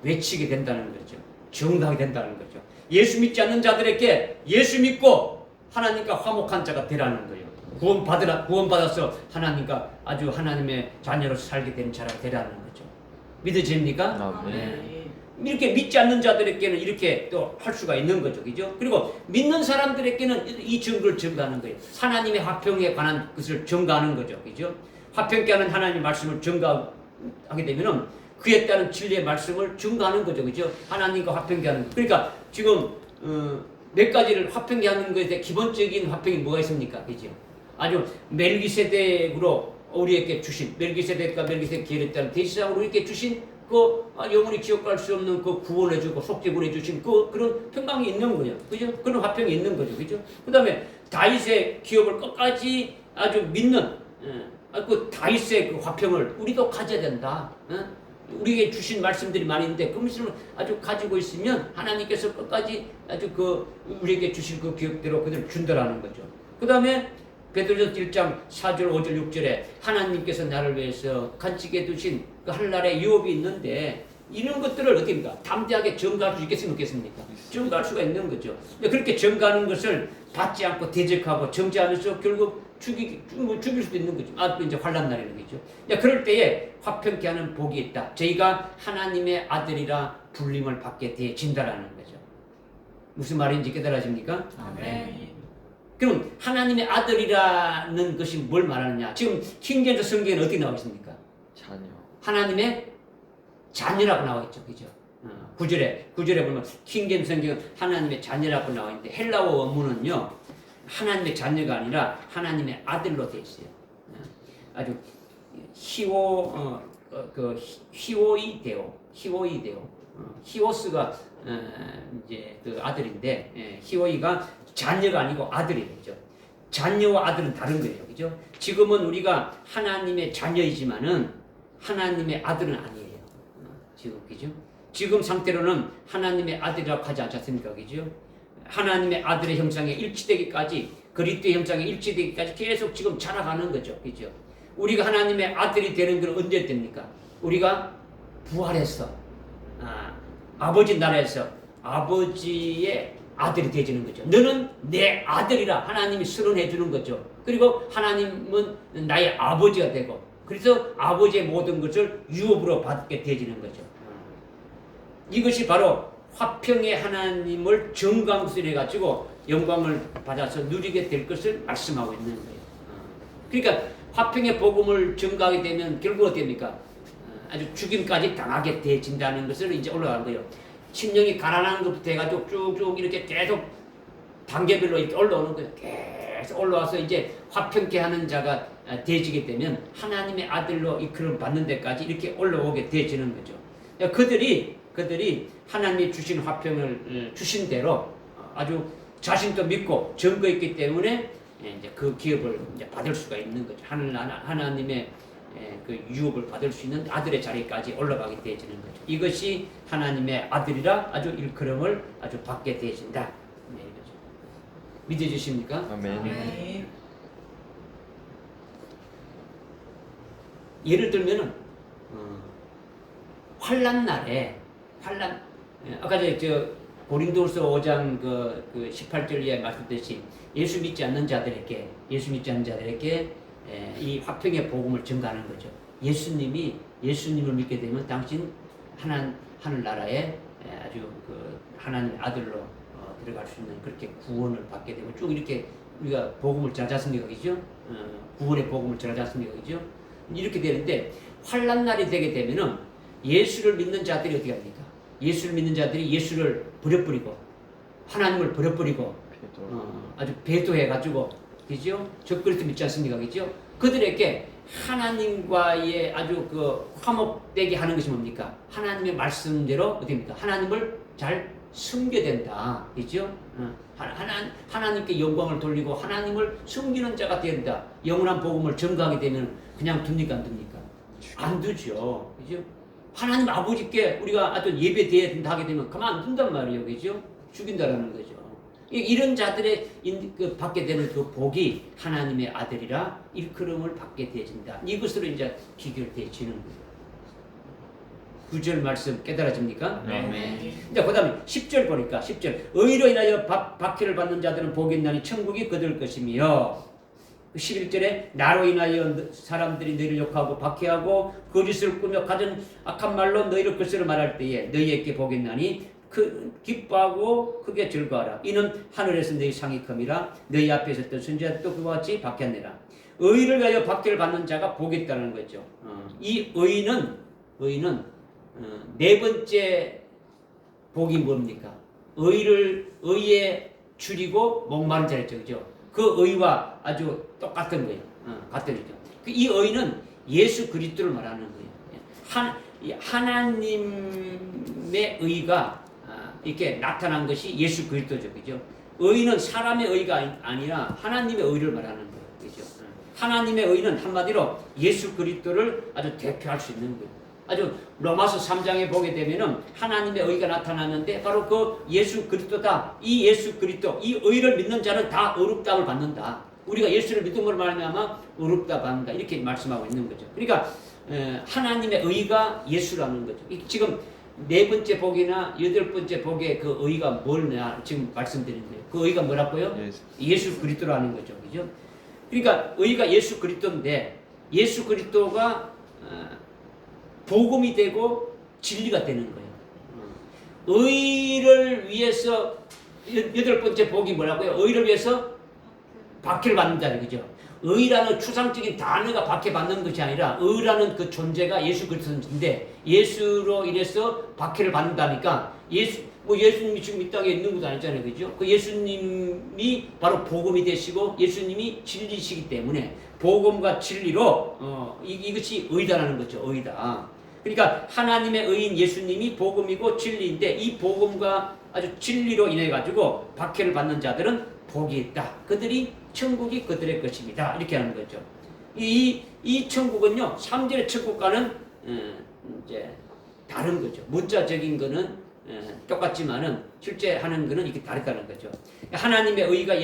외치게 된다는 거죠. 증거하게 된다는 거죠. 예수 믿지 않는 자들에게 예수 믿고 하나님과 화목한 자가 되라는 거예요. 구원받아서 하나님과 아주 하나님의 자녀로서 살게 되는 자가 되라는 거죠. 믿어집니까? 네. 이렇게 믿지 않는 자들에게는 이렇게 또 할 수가 있는 거죠. 그죠? 그리고 믿는 사람들에게는 이 증거를 증거하는 거예요. 하나님의 화평에 관한 것을 증거하는 거죠. 그죠? 화평케 하는 하나님의 말씀을 증거하게 되면은 그에 따른 진리의 말씀을 증거하는 거죠. 그죠? 하나님과 화평케 하는 거. 그러니까 지금 몇 가지를 화평케 하는 것에 대해 기본적인 화평이 뭐가 있습니까? 그죠? 아주 멜기세덱으로 우리에게 주신 멜기세덱과 멜기세덱 계열에 따른 대지상으로 우리에게 주신 그 영원히 지옥갈 수 없는 그 구원해주고 속죄구원해 주신 그런 평강이 있는 거예요. 그죠? 그런 화평이 있는 거죠. 그죠? 그 다음에 다윗의 기업을 끝까지 아주 믿는 그 다윗의 그 화평을 우리도 가져야 된다. 우리에게 주신 말씀들이 많이 있는데 그 말씀을 아주 가지고 있으면 하나님께서 끝까지 아주 우리에게 주신 그 기업대로 그대로 준다라는 거죠. 그 다음에 베드로전서 1장 4절 5절 6절에 하나님께서 나를 위해서 간직해 두신 그 하늘나라의 유업이 있는데 이런 것들을 어떻습니까? 담대하게 증거할 수 있겠습니까? 없겠습니까? 증거할 수가 있는 거죠. 그렇게 증거하는 것을 받지 않고 대적하고 정죄하면서 결국 죽일 수도 있는 거죠. 이제 환난 날이라는 거죠. 그럴 때에 화평케 하는 복이 있다. 저희가 하나님의 아들이라 불림을 받게 되어진다라는 거죠. 무슨 말인지 깨달아집니까? 네. 그럼 하나님의 아들이라는 것이 뭘 말하느냐? 지금 킹제임스 성경에는 어떻게 나와 있습니까? 자녀. 하나님의 자녀라고 나와 있죠. 그죠? 9절에 보면 킹제임스 성경은 하나님의 자녀라고 나와 있는데 헬라어 원문은요. 하나님의 자녀가 아니라 하나님의 아들로 되어 있어요. 아주 히오이데오. 히오스가 이제 그 아들인데 히오이가 자녀가 아니고 아들이 되죠. 자녀와 아들은 다른 거예요. 그죠? 지금은 우리가 하나님의 자녀이지만은 하나님의 아들은 아니에요. 지금 그죠? 지금 상태로는 하나님의 아들이라고 하지 않습니까? 그죠? 하나님의 아들의 형상에 일치되기까지 그리스도의 형상에 일치되기까지 계속 지금 자라가는 거죠. 그죠? 우리가 하나님의 아들이 되는 건 언제 됩니까? 우리가 부활해서 아버지 나라에서 아버지의 아들이 되어지는 거죠. 너는 내 아들이라 하나님이 선언해 주는 거죠. 그리고 하나님은 나의 아버지가 되고 그래서 아버지의 모든 것을 유업으로 받게 되어지는 거죠. 이것이 바로 화평의 하나님을 정강수해 가지고 영광을 받아서 누리게 될 것을 말씀하고 있는 거예요. 그러니까 화평의 복음을 증가하게 되면 결국 어떻게 됩니까? 아주 죽임까지 당하게 되어진다는 것을 이제 올라간 거예요. 심령이 가난한 것부터 해가지고 쭉쭉 이렇게 계속 단계별로 이렇게 올라오는 거예요. 계속 올라와서 이제 화평케 하는 자가 되어지게 되면 하나님의 아들로 이끌음 받는 데까지 이렇게 올라오게 되어지는 거죠. 그들이 하나님이 주신 화평을 주신 대로 아주 자신도 믿고 증거 있기 때문에 이제 그 기업을 이제 받을 수가 있는 거죠. 하나님의 그 유업을 받을 수 있는 아들의 자리까지 올라가게 되어지는 거죠. 이것이 하나님의 아들이라 아주 일컬음을 아주 받게 되어진다. 네, 이거죠. 믿어주십니까? 아멘. 예를 들면은 환난 날에 아까 저 고린도서 5장 그 18절에 말씀드렸듯이 예수 믿지 않는 자들에게 이 화평의 복음을 전가하는 거죠. 예수님을 믿게 되면 당신 하늘 나라에 아주 그 하나님의 아들로 들어갈 수 있는 그렇게 구원을 받게 되고 쭉 이렇게 우리가 복음을 전하지 않습니까? 그죠? 구원의 복음을 전하지 않습니까? 그죠? 이렇게 되는데 환난 날이 되게 되면은 예수를 믿는 자들이 어떻게 합니까? 예수를 믿는 자들이 예수를 버려버리고 하나님을 버려버리고 아주 배도해가지고 그죠? 적그리스도 믿지 않습니까? 그죠? 그들에게 하나님과의 아주 그 화목되게 하는 것이 뭡니까? 하나님의 말씀대로 어떻습니까? 하나님을 잘 숨게 된다. 그죠? 하나님께 영광을 돌리고 하나님을 숨기는 자가 된다. 영원한 복음을 전가하게 되면 그냥 둡니까? 안 둡니까? 안 두죠. 그죠? 하나님 아버지께 우리가 어떤 예배드려야 된다 하게 되면 가만 안 둔단 말이에요. 그죠? 죽인다라는 거죠. 이런 자들의 받게 되는 그 복이 하나님의 아들이라 일컬음을 받게 되어진다. 이것으로 이제 귀결되어지는 거예요. 9절 말씀 깨달아집니까? 네. 이제 그 다음에 10절 보니까 10절 의로 인하여 박해를 받는 자들은 복이 있나니 천국이 그들 것이며 11절에 나로 인하여 사람들이 너희를 욕하고 박해하고 거짓을 꾸며 가진 악한 말로 너희를 것으로 말할 때에 너희에게 복이 있나니 기뻐하고 크게 즐거워하라. 이는 하늘에서 너희 상이 큼이라. 너희 앞에 있었던 선지자도 그와 같이 박해하느라. 의를 위하여 박해를 받는 자가 복이 있다는 거죠. 이 의는 네 번째 복이 뭡니까? 의에 줄이고 목마른 자를 적죠. 그 의와 아주 똑같은 거예요. 같은 거죠. 이 의는 예수 그리스도를 말하는 거예요. 하나님의 의가 이렇게 나타난 것이 예수 그리스도죠. 그죠? 의는 사람의 의가 아니라 하나님의 의를 말하는 거예요. 그죠? 하나님의 의는 한마디로 예수 그리스도를 아주 대표할 수 있는 거예요. 아주 로마서 3장에 보게 되면은 하나님의 의가 나타나는데 바로 그 예수 그리스도다. 이 예수 그리스도, 이 의를 믿는 자는 다 의롭다함을 받는다. 우리가 예수를 믿음으로 말미암아 의롭다 받는다. 이렇게 말씀하고 있는 거죠. 그러니까 하나님의 의가 예수라는 거죠. 지금 네 번째 복이나 여덟 번째 복의 그 의가 뭐냐 지금 말씀드리는데요. 그 의가 뭐라고요? 예수 그리스도라는 거죠. 그죠? 그러니까 의가 예수 그리스도인데 예수 그리스도가 복음이 되고 진리가 되는 거예요. 의를 위해서 여덟 번째 복이 뭐라고요? 의를 위해서 박해를 받는다는 거죠. 의라는 추상적인 단어가 박해받는 것이 아니라 의라는 그 존재가 예수 그리스도인데 예수로 인해서 박해를 받는다니까 예수님이 지금 이 땅에 있는 것도 아니잖아요. 그죠? 그 예수님이 바로 복음이 되시고 예수님이 진리시기 때문에 복음과 진리로 이것이 의다라는 거죠. 의다. 그러니까 하나님의 의인 예수님이 복음이고 진리인데 이 복음과 아주 진리로 인해 가지고 박해를 받는 자들은 복이 있다. 그들이 천국이 그들의 것입니다. 이렇게 하는 거죠. 이 천국은요, 3절의 천국과는 이제 다른 거죠. 문자적인 거는 똑같지만은 실제 하는 거는 이렇게 다르다는 거죠. 하나님의 의가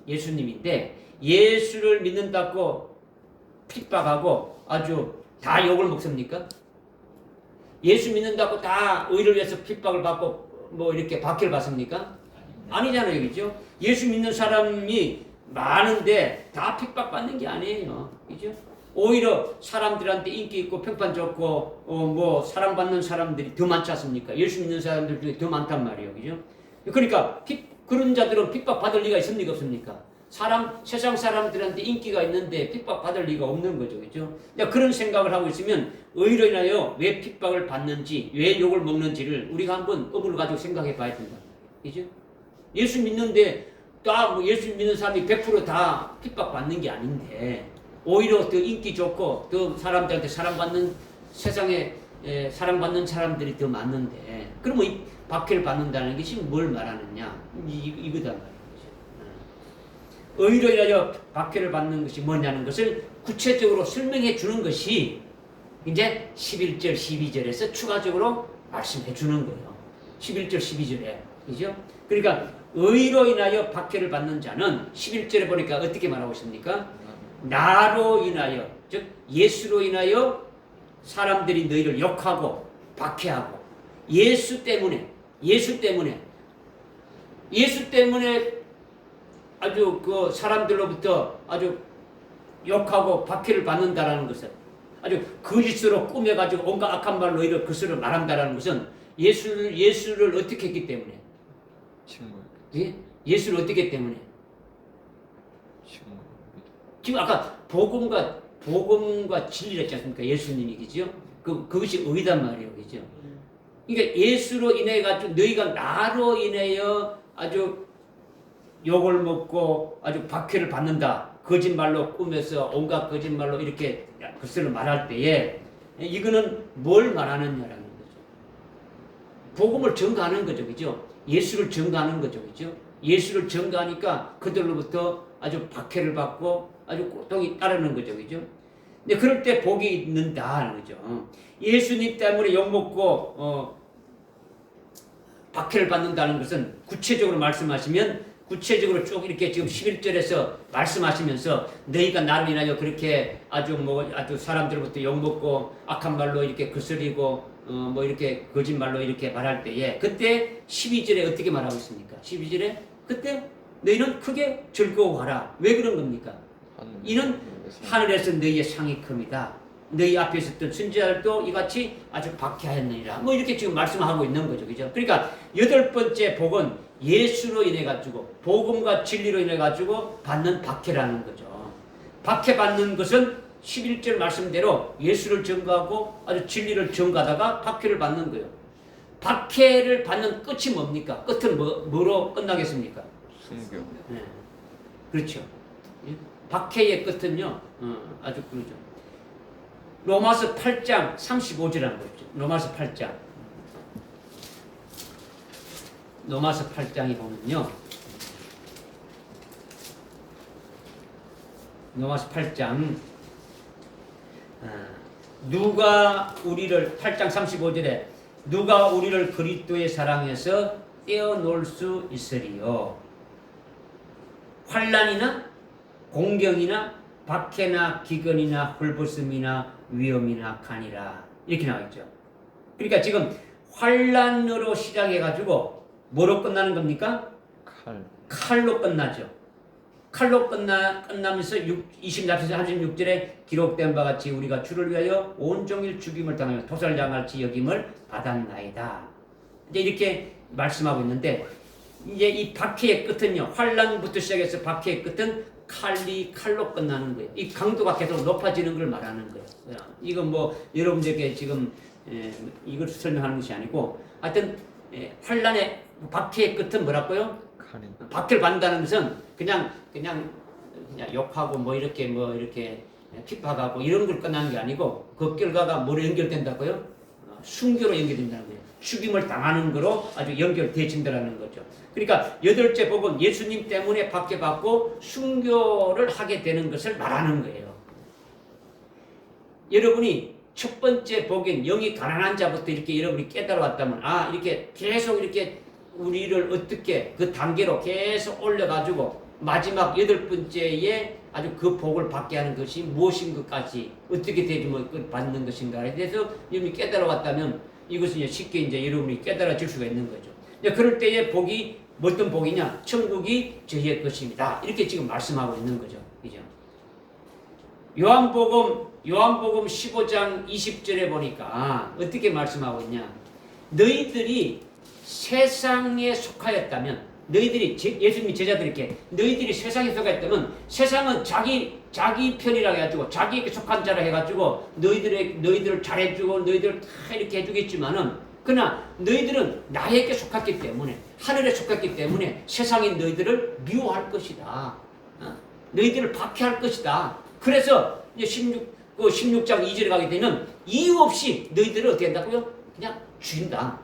예수님인데 예수를 믿는다고 핍박하고 아주 다 욕을 먹습니까? 예수 믿는다고 다 의를 위해서 핍박을 받고 뭐 이렇게 박해를 받습니까? 아니잖아요. 그죠? 예수 믿는 사람이 많은데 다 핍박받는 게 아니에요. 그죠? 오히려 사람들한테 인기 있고 평판 좋고 뭐 사랑받는 사람들이 더 많지 않습니까? 예수 믿는 사람들 중에 더 많단 말이에요. 그죠? 그러니까 그런 자들은 핍박받을 리가 있습니까? 없습니까? 세상 사람들한테 인기가 있는데 핍박받을 리가 없는 거죠. 그죠? 그런 생각을 하고 있으면 의로 인하여 왜 핍박을 받는지, 왜 욕을 먹는지를 우리가 한번 의문을 가지고 생각해 봐야 된다. 그죠? 예수 믿는데 뭐 예수 믿는 사람이 100% 핍박받는 게 아닌데 오히려 더 인기 좋고 더 사람들한테 사랑받는 세상에 사랑받는 사람들이 더 많은데 그러면 이 박해를 받는다는 것이 뭘 말하느냐 이거다 말이죠. 의로 인하여 박해를 받는 것이 뭐냐는 것을 구체적으로 설명해 주는 것이 이제 11절 12절에서 추가적으로 말씀해 주는 거예요. 11절 12절에 그죠? 그러니까 의로 인하여 박해를 받는 자는 11절에 보니까 어떻게 말하고 있습니까? 나로 인하여 즉 예수로 인하여 사람들이 너희를 욕하고 박해하고 예수 때문에 아주 그 사람들로부터 아주 욕하고 박해를 받는다라는 것은 아주 거짓으로 꾸며가지고 온갖 악한 말로 너희를 그스를 말한다라는 것은 예수를 어떻게 했기 때문에 예? 예수를 어떻게 했기 때문에 지금 아까 복음과 진리를 했지 않습니까? 예수님이 그죠? 그것이 의단 말이에요. 그죠? 그러니까 예수로 인해 가지고 너희가 나로 인하여 아주 욕을 먹고 아주 박해를 받는다. 거짓말로 꾸며서 온갖 거짓말로 이렇게 그것을 말할 때에 이거는 뭘 말하느냐라는 거죠. 복음을 전가하는 거죠. 그죠? 예수를 전가하는 거죠. 그죠? 예수를 전가하니까 그들로부터 아주 박해를 받고 아주 고통이 따르는 거죠. 그죠? 근데 그럴 때 복이 있는다는 거죠. 예수님 때문에 욕먹고 박해를 받는다는 것은 구체적으로 말씀하시면 구체적으로 쭉 이렇게 지금 11절에서 말씀하시면서 너희가 나를 인하여 그렇게 아주 사람들로부터 욕먹고 악한 말로 이렇게 거스리고 뭐 이렇게 거짓말로 이렇게 말할 때에 그때 12절에 어떻게 말하고 있습니까? 12절에 그때 너희는 크게 즐거워하라. 왜 그런 겁니까? 이는 하늘에서 너희의 상이 큽니다. 너희 앞에 있었던 선지자들도 이같이 아주 박해하였느니라. 뭐 이렇게 지금 말씀하고 있는 거죠. 그죠? 그러니까 여덟 번째 복은 예수로 인해 가지고 복음과 진리로 인해 가지고 받는 박해라는 거죠. 박해받는 것은 11절 말씀대로 예수를 증거하고 아주 진리를 증거하다가 박해를 받는 거예요. 박해를 받는 끝이 뭡니까? 끝은 뭐로 끝나겠습니까? 순교. 네. 그렇죠. 예? 박해의 끝은요, 아주 그러죠. 로마서 8장 35절이라는 거죠. 로마서 8장. 로마서 8장에 보면요. 로마서 8장. 누가 우리를 8장 35절에 누가 우리를 그리스도의 사랑에서 떼어놓을 수 있으리요. 환난이나 공경이나 박해나 기근이나 헐벗음이나 위험이나 간이라 이렇게 나와있죠. 그러니까 지금 환난으로 시작해가지고 뭐로 끝나는 겁니까? 칼로 끝나죠. 칼로 끝나면서 24절 36절에 기록된 바와 같이 우리가 주를 위하여 온종일 죽임을 당하며 토살당할지 여김을 받았나이다. 이제 이렇게 말씀하고 있는데 이제 이 박해의 끝은요. 환난부터 시작해서 박해의 끝은 칼로 끝나는 거예요. 이 강도가 계속 높아지는 걸 말하는 거예요. 이건 뭐 여러분들에게 지금 이걸 설명하는 것이 아니고 하여튼 환난의 박해의 끝은 뭐라고요? 박해를 받는다는 것은 그냥 욕하고 뭐 이렇게 핍박하고 이런 걸 끝나는 게 아니고 그 결과가 뭐로 연결된다고요? 순교로 연결된다는 거예요. 죽임을 당하는 거로 아주 연결되어진다는 거죠. 그러니까 여덟째 복은 예수님 때문에 박해받고 순교를 하게 되는 것을 말하는 거예요. 여러분이 첫 번째 복인 영이 가난한 자부터 이렇게 여러분이 깨달아왔다면 이렇게 계속 이렇게 우리를 어떻게 그 단계로 계속 올려가지고 마지막 여덟 번째에 아주 그 복을 받게 하는 것이 무엇인 것까지 어떻게 되면 받는 것인가에 대해서 여러분이 깨달아왔다면 이것은 이제 쉽게 이제 여러분이 깨달아질 수가 있는 거죠. 그럴 때의 복이 어떤 복이냐? 천국이 저희의 것입니다. 이렇게 지금 말씀하고 있는 거죠. 그죠? 요한복음 15장 20절에 보니까 어떻게 말씀하고 있냐? 너희들이 세상에 속하였다면 너희들이 예수님이 제자들에게 너희들이 세상에 속하였다면 세상은 자기 편이라고 해가지고 자기에게 속한 자라 해가지고 너희들을 잘해주고 너희들을 다 이렇게 해주겠지만은 그러나 너희들은 나에게 속했기 때문에 하늘에 속했기 때문에 세상이 너희들을 미워할 것이다. 너희들을 박해할 것이다. 그래서 이제 16장 2절에 가게 되면 이유 없이 너희들을 어떻게 한다고요? 그냥 죽인다.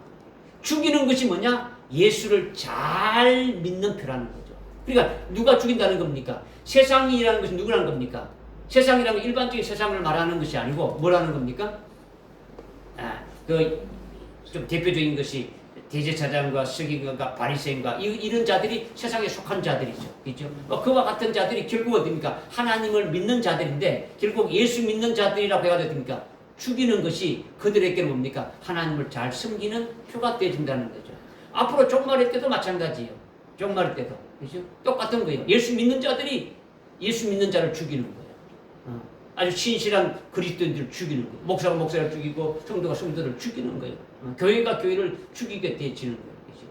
죽이는 것이 뭐냐? 예수를 잘 믿는 표라는 거죠. 그러니까 누가 죽인다는 겁니까? 세상이라는 것은 누구라는 겁니까? 세상이라는 건 일반적인 세상을 말하는 것이 아니고 뭐라는 겁니까? 좀 대표적인 것이 대제사장과 서기관과 바리새인과 이런 자들이 세상에 속한 자들이죠. 그렇죠? 그와 같은 자들이 결국 어딥니까? 하나님을 믿는 자들인데 결국 예수 믿는 자들이라고 해야 됩니까? 죽이는 것이 그들에게는 뭡니까? 하나님을 잘 섬기는 표가 되어진다는 거죠. 앞으로 종말의 때도 마찬가지예요. 종말의 때도. 그렇죠? 똑같은 거예요. 예수 믿는 자들이 예수 믿는 자를 죽이는 거예요. 아주 신실한 그리스도인들을 죽이는 거예요. 목사가 목사를 죽이고 성도가 성도를 죽이는 거예요. 교회가 교회를 죽이게 되어지는 거예요. 그렇죠?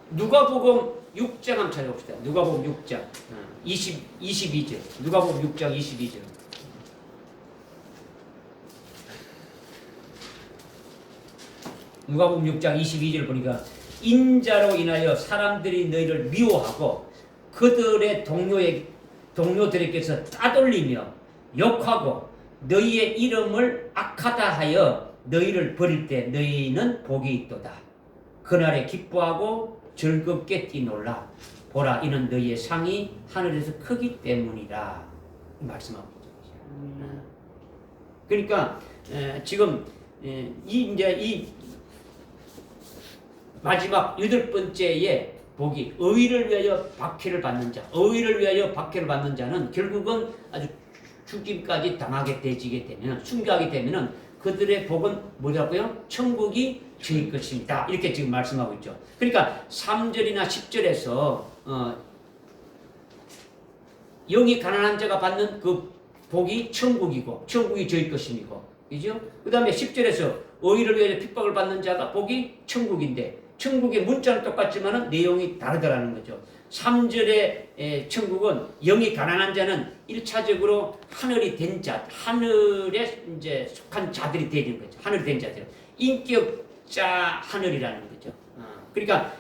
누가복음 6장 한번 찾아봅시다. 누가복음 6장 22절. 누가복음 6장 22절. 누가복음 6장 22절 보니까 인자로 인하여 사람들이 너희를 미워하고 그들의 동료들에게서 따돌리며 욕하고 너희의 이름을 악하다 하여 너희를 버릴 때 너희는 복이 있도다. 그날에 기뻐하고 즐겁게 뛰놀라. 보라 이는 너희의 상이 하늘에서 크기 때문이라. 말씀하고 있죠. 그러니까 지금 이 마지막 여덟 번째의 복이 의를 위하여 박해를 받는 자, 의를 위하여 박해를 받는 자는 결국은 아주 죽임까지 당하게 되지게 되면 순교하게 되면은 그들의 복은 뭐라고요? 천국이 저희 것입니다. 이렇게 지금 말씀하고 있죠. 그러니까 3절이나 10절에서 영이 가난한 자가 받는 그 복이 천국이고 천국이 저희 것이고, 그죠? 그 다음에 10절에서 의를 위하여 핍박을 받는 자가 복이 천국인데 천국의 문자는 똑같지만 내용이 다르다라는 거죠. 3절의 천국은 영이 가난한 자는 1차적으로 하늘이 된 자, 하늘에 이제 속한 자들이 되는 거죠. 하늘이 된 자들. 인격자 하늘이라는 거죠. 그러니까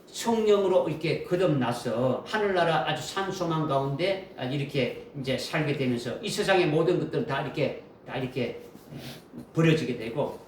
성령으로 이렇게 거듭나서 하늘나라 아주 산소망 가운데 이렇게 이제 살게 되면서 이 세상의 모든 것들은 다 이렇게 버려지게 되고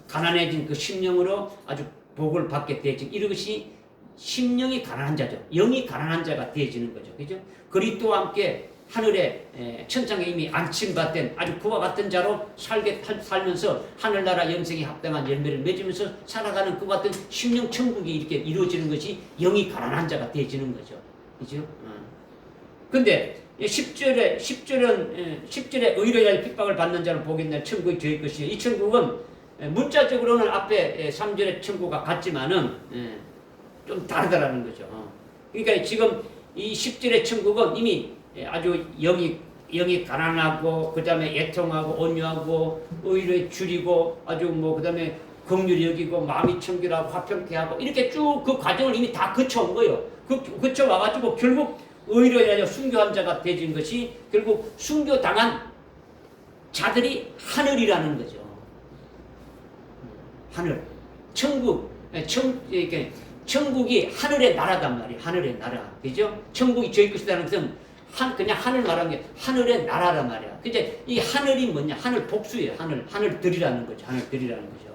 가난해진 그 심령으로 아주 복을 받게 되지. 이것이 심령이 가난한 자죠. 영이 가난한 자가 되어지는 거죠. 그죠? 그리스도와 함께 하늘에 천장에 이미 안침받된 아주 그와 같은 자로 살면서 하늘나라 영생에 합당한 열매를 맺으면서 살아가는 그와 같은 심령 천국이 이렇게 이루어지는 것이 영이 가난한 자가 되어지는 거죠. 그죠? 근데 10절에 의로에 핍박을 받는 자는 복이 있는 천국이 저희 것이요. 이 천국은 문자적으로는 앞에 3절의 천국과 같지만은 좀 다르다라는 거죠. 그러니까 지금 이 10절의 천국은 이미 아주 영이 가난하고 그 다음에 애통하고 온유하고 의를 줄이고 아주 뭐 그 다음에 긍휼히 여기고 마음이 청결하고 화평케 하고 이렇게 쭉 그 과정을 이미 다 거쳐온 거예요. 거쳐 와가지고 결국 의로에 순교한 자가 되진 것이 결국 순교당한 자들이 하늘이라는 거죠. 하늘, 천국이 하늘의 나라단 말이에요. 하늘의 나라, 그죠? 천국이 저희 것이라는 것은 그냥 하늘 말하는 게 하늘의 나라란 말이야. 근데 이 하늘이 뭐냐? 하늘 복수예요. 하늘들이라는 거죠. 하늘들이라는 거죠.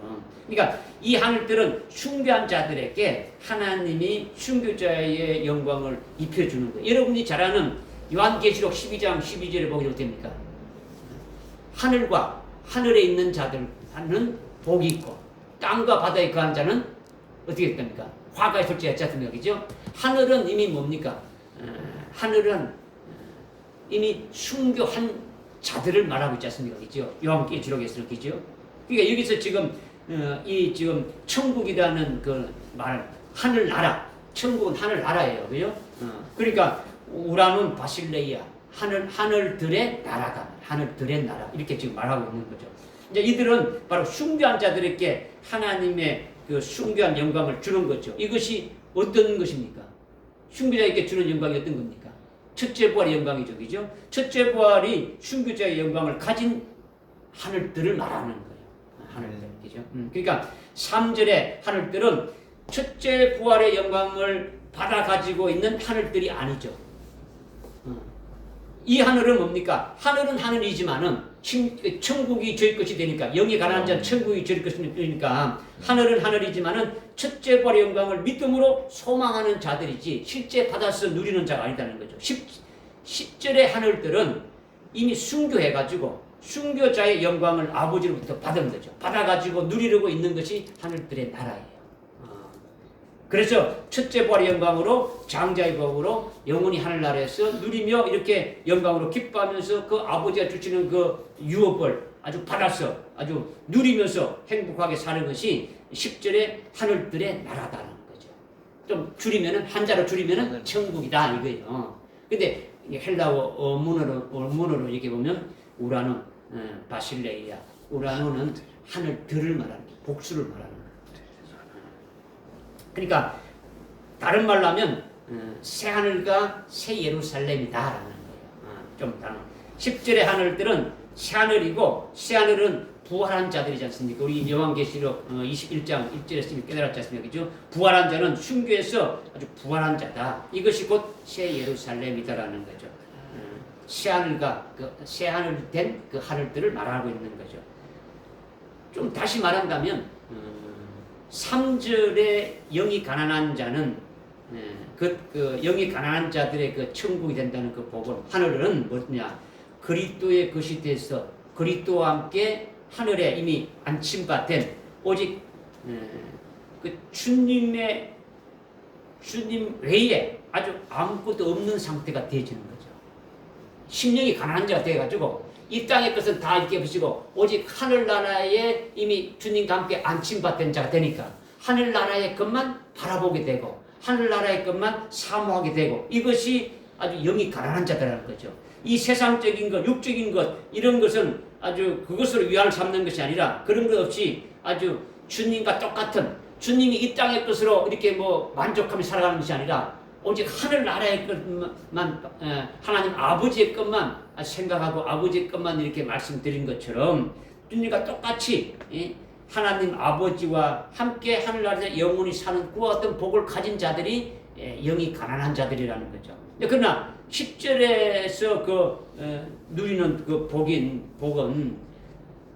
그러니까 이 하늘들은 순교한 자들에게 하나님이 순교자의 영광을 입혀주는 거예요. 여러분이 잘 아는 요한계시록 12장 12절에 보게 됩니까? 하늘과 하늘에 있는 자들은 복이 있고 땅과 바다에 거한 자는 어떻게 됩니까? 화가 있을지 했지 않습니까? 그죠? 하늘은 이미 뭡니까? 하늘은 이미 순교한 자들을 말하고 있지 않습니까? 그죠? 요한계시록에서는 그죠? 그러니까 여기서 지금 지금 천국이라는 그 말, 하늘나라, 천국은 하늘나라예요, 그죠? 그러니까 우라는 바실레이아, 하늘들의 나라다, 하늘들의 나라 이렇게 지금 말하고 있는 거죠. 이제 이들은 바로 순교한 자들에게 하나님의 그 순교한 영광을 주는 거죠. 이것이 어떤 것입니까? 순교자에게 주는 영광이 어떤 겁니까? 첫째 부활의 영광이죠, 그죠? 첫째 부활이 순교자의 영광을 가진 하늘들을 말하는 거예요. 하늘들, 그죠? 그러니까 3절의 하늘들은 첫째 부활의 영광을 받아 가지고 있는 하늘들이 아니죠. 이 하늘은 뭡니까? 하늘은 하늘이지만은 천국이 저희 것이 되니까 영이 가난한 자는 천국이 저희 것이 되니까 하늘은 하늘이지만은 첫째 부활의 영광을 믿음으로 소망하는 자들이지 실제 받아서 누리는 자가 아니다는 거죠. 10절의 하늘들은 이미 순교해가지고 순교자의 영광을 아버지로부터 받은 거죠. 받아가지고 누리려고 있는 것이 하늘들의 나라예요. 그래서 첫째 부활의 영광으로 장자의 법으로 영원히 하늘나라에서 누리며 이렇게 영광으로 기뻐하면서 그 아버지가 주시는 그 유업을 아주 받아서 아주 누리면서 행복하게 사는 것이 10절의 하늘들의 나라다는 거죠. 좀 줄이면은 한자로 줄이면은 천국이다 이거예요. 근데 헬라어 어문으로 이렇게 보면 우라는 바실레이아, 우라노는 하늘들을 말하는 거예요. 복수를 말하는 거예요. 그러니까 다른 말로 하면 새 하늘과 새 예루살렘이다라는 거예요. 좀 다른 10절의 하늘들은 새 하늘이고 새 하늘은 부활한 자들이지 않습니까? 우리 요한계시록 21장 1절에 깨달았지 않습니까? 그죠? 부활한 자는 순교해서 아주 부활한 자다. 이것이 곧 새 예루살렘이다라는 거죠. 새 하늘과 새 하늘 된 그 하늘들을 말하고 있는 거죠. 좀 다시 말한다면 3절에 영이 가난한 자는 영이 가난한 자들의 그 천국이 된다는 그 복은 하늘은 뭐냐? 그리스도의 것이 돼서 그리스도와 함께 하늘에 이미 안침받된 오직 그 주님 외에 아주 아무것도 없는 상태가 되어지는 거죠. 심령이 가난한 자가 되어가지고 이 땅의 것은 다 이렇게 보시고 오직 하늘나라에 이미 주님과 함께 안침받은 자가 되니까 하늘나라의 것만 바라보게 되고 하늘나라의 것만 사모하게 되고 이것이 아주 영이 가난한 자들이라는 거죠. 이 세상적인 것, 육적인 것 이런 것은 아주 그것으로 위안을 삼는 것이 아니라 그런 것 없이 아주 주님과 똑같은 주님이 이 땅의 것으로 이렇게 뭐 만족하며 살아가는 것이 아니라 오직 하늘나라의 것만 하나님 아버지의 것만 생각하고 아버지의 것만 이렇게 말씀드린 것처럼 우리가 똑같이 하나님 아버지와 함께 하늘나라에서 영원히 사는 그와 같은 복을 가진 자들이 영이 가난한 자들이라는 거죠. 그러나 10절에서 누리는 그 복은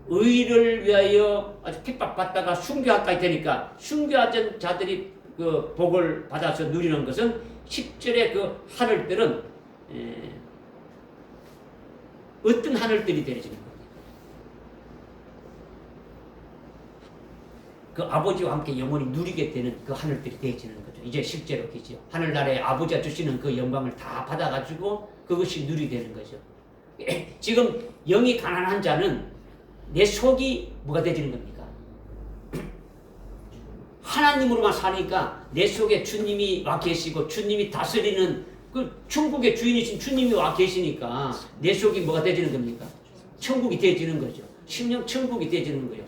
의를 위하여 아주 핍박받다가 순교하까지 되니까 순교하던 자들이 그 복을 받아서 누리는 것은 10절의 그 하늘들은 어떤 하늘들이 되어지는 겁니까? 그 아버지와 함께 영원히 누리게 되는 그 하늘들이 되어지는 거죠. 이제 실제로 기죠. 하늘나라의 아버지가 주시는 그 영광을 다 받아가지고 그것이 누리게 되는 거죠. 지금 영이 가난한 자는 내 속이 뭐가 되어지는 겁니까? 하나님으로만 사니까 내 속에 주님이 와 계시고 주님이 다스리는 그 천국의 주인이신 주님이 와 계시니까 내 속이 뭐가 되어지는 겁니까? 천국이 되어지는 거죠. 심령 천국이 되어지는 거예요.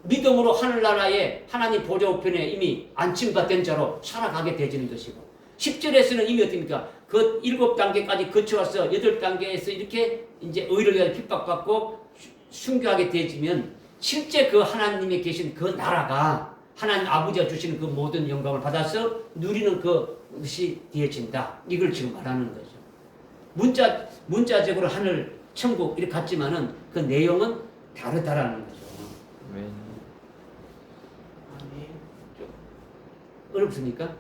믿음으로 하늘나라에 하나님 보좌 우편에 이미 안침받은 자로 살아가게 되어지는 것이고 10절에서는 이미 어떻습니까? 그 7단계까지 거쳐와서 8단계에서 이렇게 이제 의를 위하여 핍박받고 순교하게 되어지면 실제 그 하나님에 계신 그 나라가 하나님 아버지가 주시는 그 모든 영광을 받아서 누리는 그것이 되어진다. 이걸 지금 말하는 거죠. 문자적으로 하늘, 천국 이렇게 같지만은 그 내용은 다르다라는 거죠. 어렵습니까?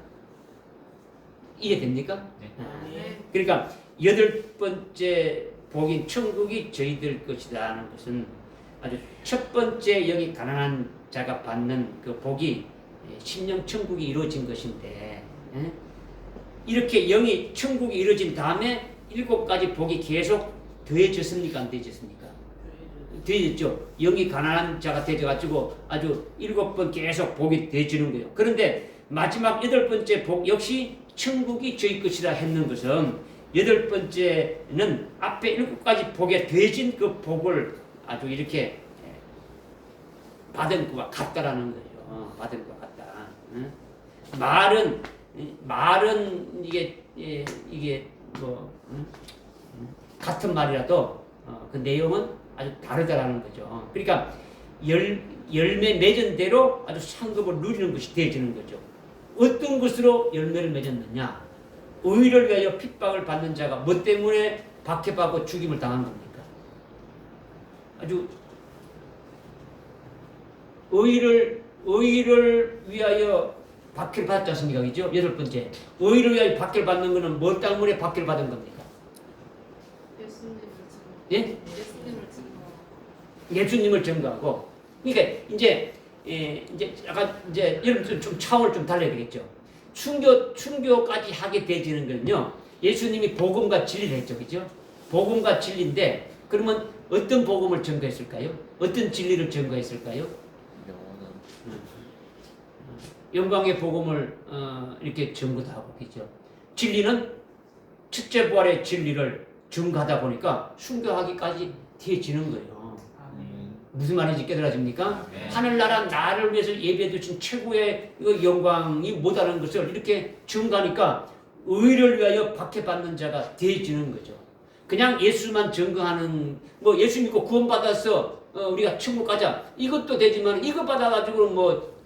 이해됩니까? 네. 그러니까 8번째 복인 천국이 저희들 것이라는 것은 아주 첫 번째 영이 가난한 자가 받는 그 복이 심령 천국이 이루어진 것인데 이렇게 영이 천국이 이루어진 다음에 7가지 복이 계속 더해졌습니까? 안 더해졌습니까? 더해졌죠. 영이 가난한 자가 되어가지고 아주 7번 계속 복이 더해지는 거예요. 그런데 마지막 8번째 복 역시 천국이 저희 것이라 했는 것은 8번째는 앞에 7가지 복에 더해진 그 복을 아주 이렇게 받은 것과 같다라는 거죠. 받은 것 같다. 말은 이게 뭐 같은 말이라도 그 내용은 아주 다르다라는 거죠. 그러니까 열매 맺은 대로 아주 상급을 누리는 것이 되어지는 거죠. 어떤 것으로 열매를 맺었느냐? 의를 위하여 핍박을 받는 자가 뭐 때문에 박해받고 죽임을 당한 겁니까? 아주 의를 위하여 박해를 받지 않습니까? 그죠? 8번째. 의를 위하여 박해를 받는 것은 뭐 때문에 박해를 받은 겁니까? 예? 예수님을 증거하고. 그러니까 이제 약간 이제 여러분 좀 차원을 좀 달라야 되겠죠. 순교까지 하게 되지는 건요. 예수님이 복음과 진리를 했죠, 그죠? 복음과 진리인데 그러면 어떤 복음을 증거했을까요? 어떤 진리를 증거했을까요? 영광의 복음을 이렇게 증거도 하고 그죠? 진리는 첫째 부활의 진리를 증거하다 보니까 순교하기까지 되어지는 거예요. 무슨 말인지 깨달아집니까? 하늘나라 나를 위해서 예배해 주신 최고의 영광이 뭐다라는 것을 이렇게 증거하니까 의를 위하여 박해받는 자가 되어지는 거죠. 그냥 예수만 증거하는 뭐 예수 믿고 구원받아서 우리가 천국 가자 이것도 되지만 이거 받아가지고 뭐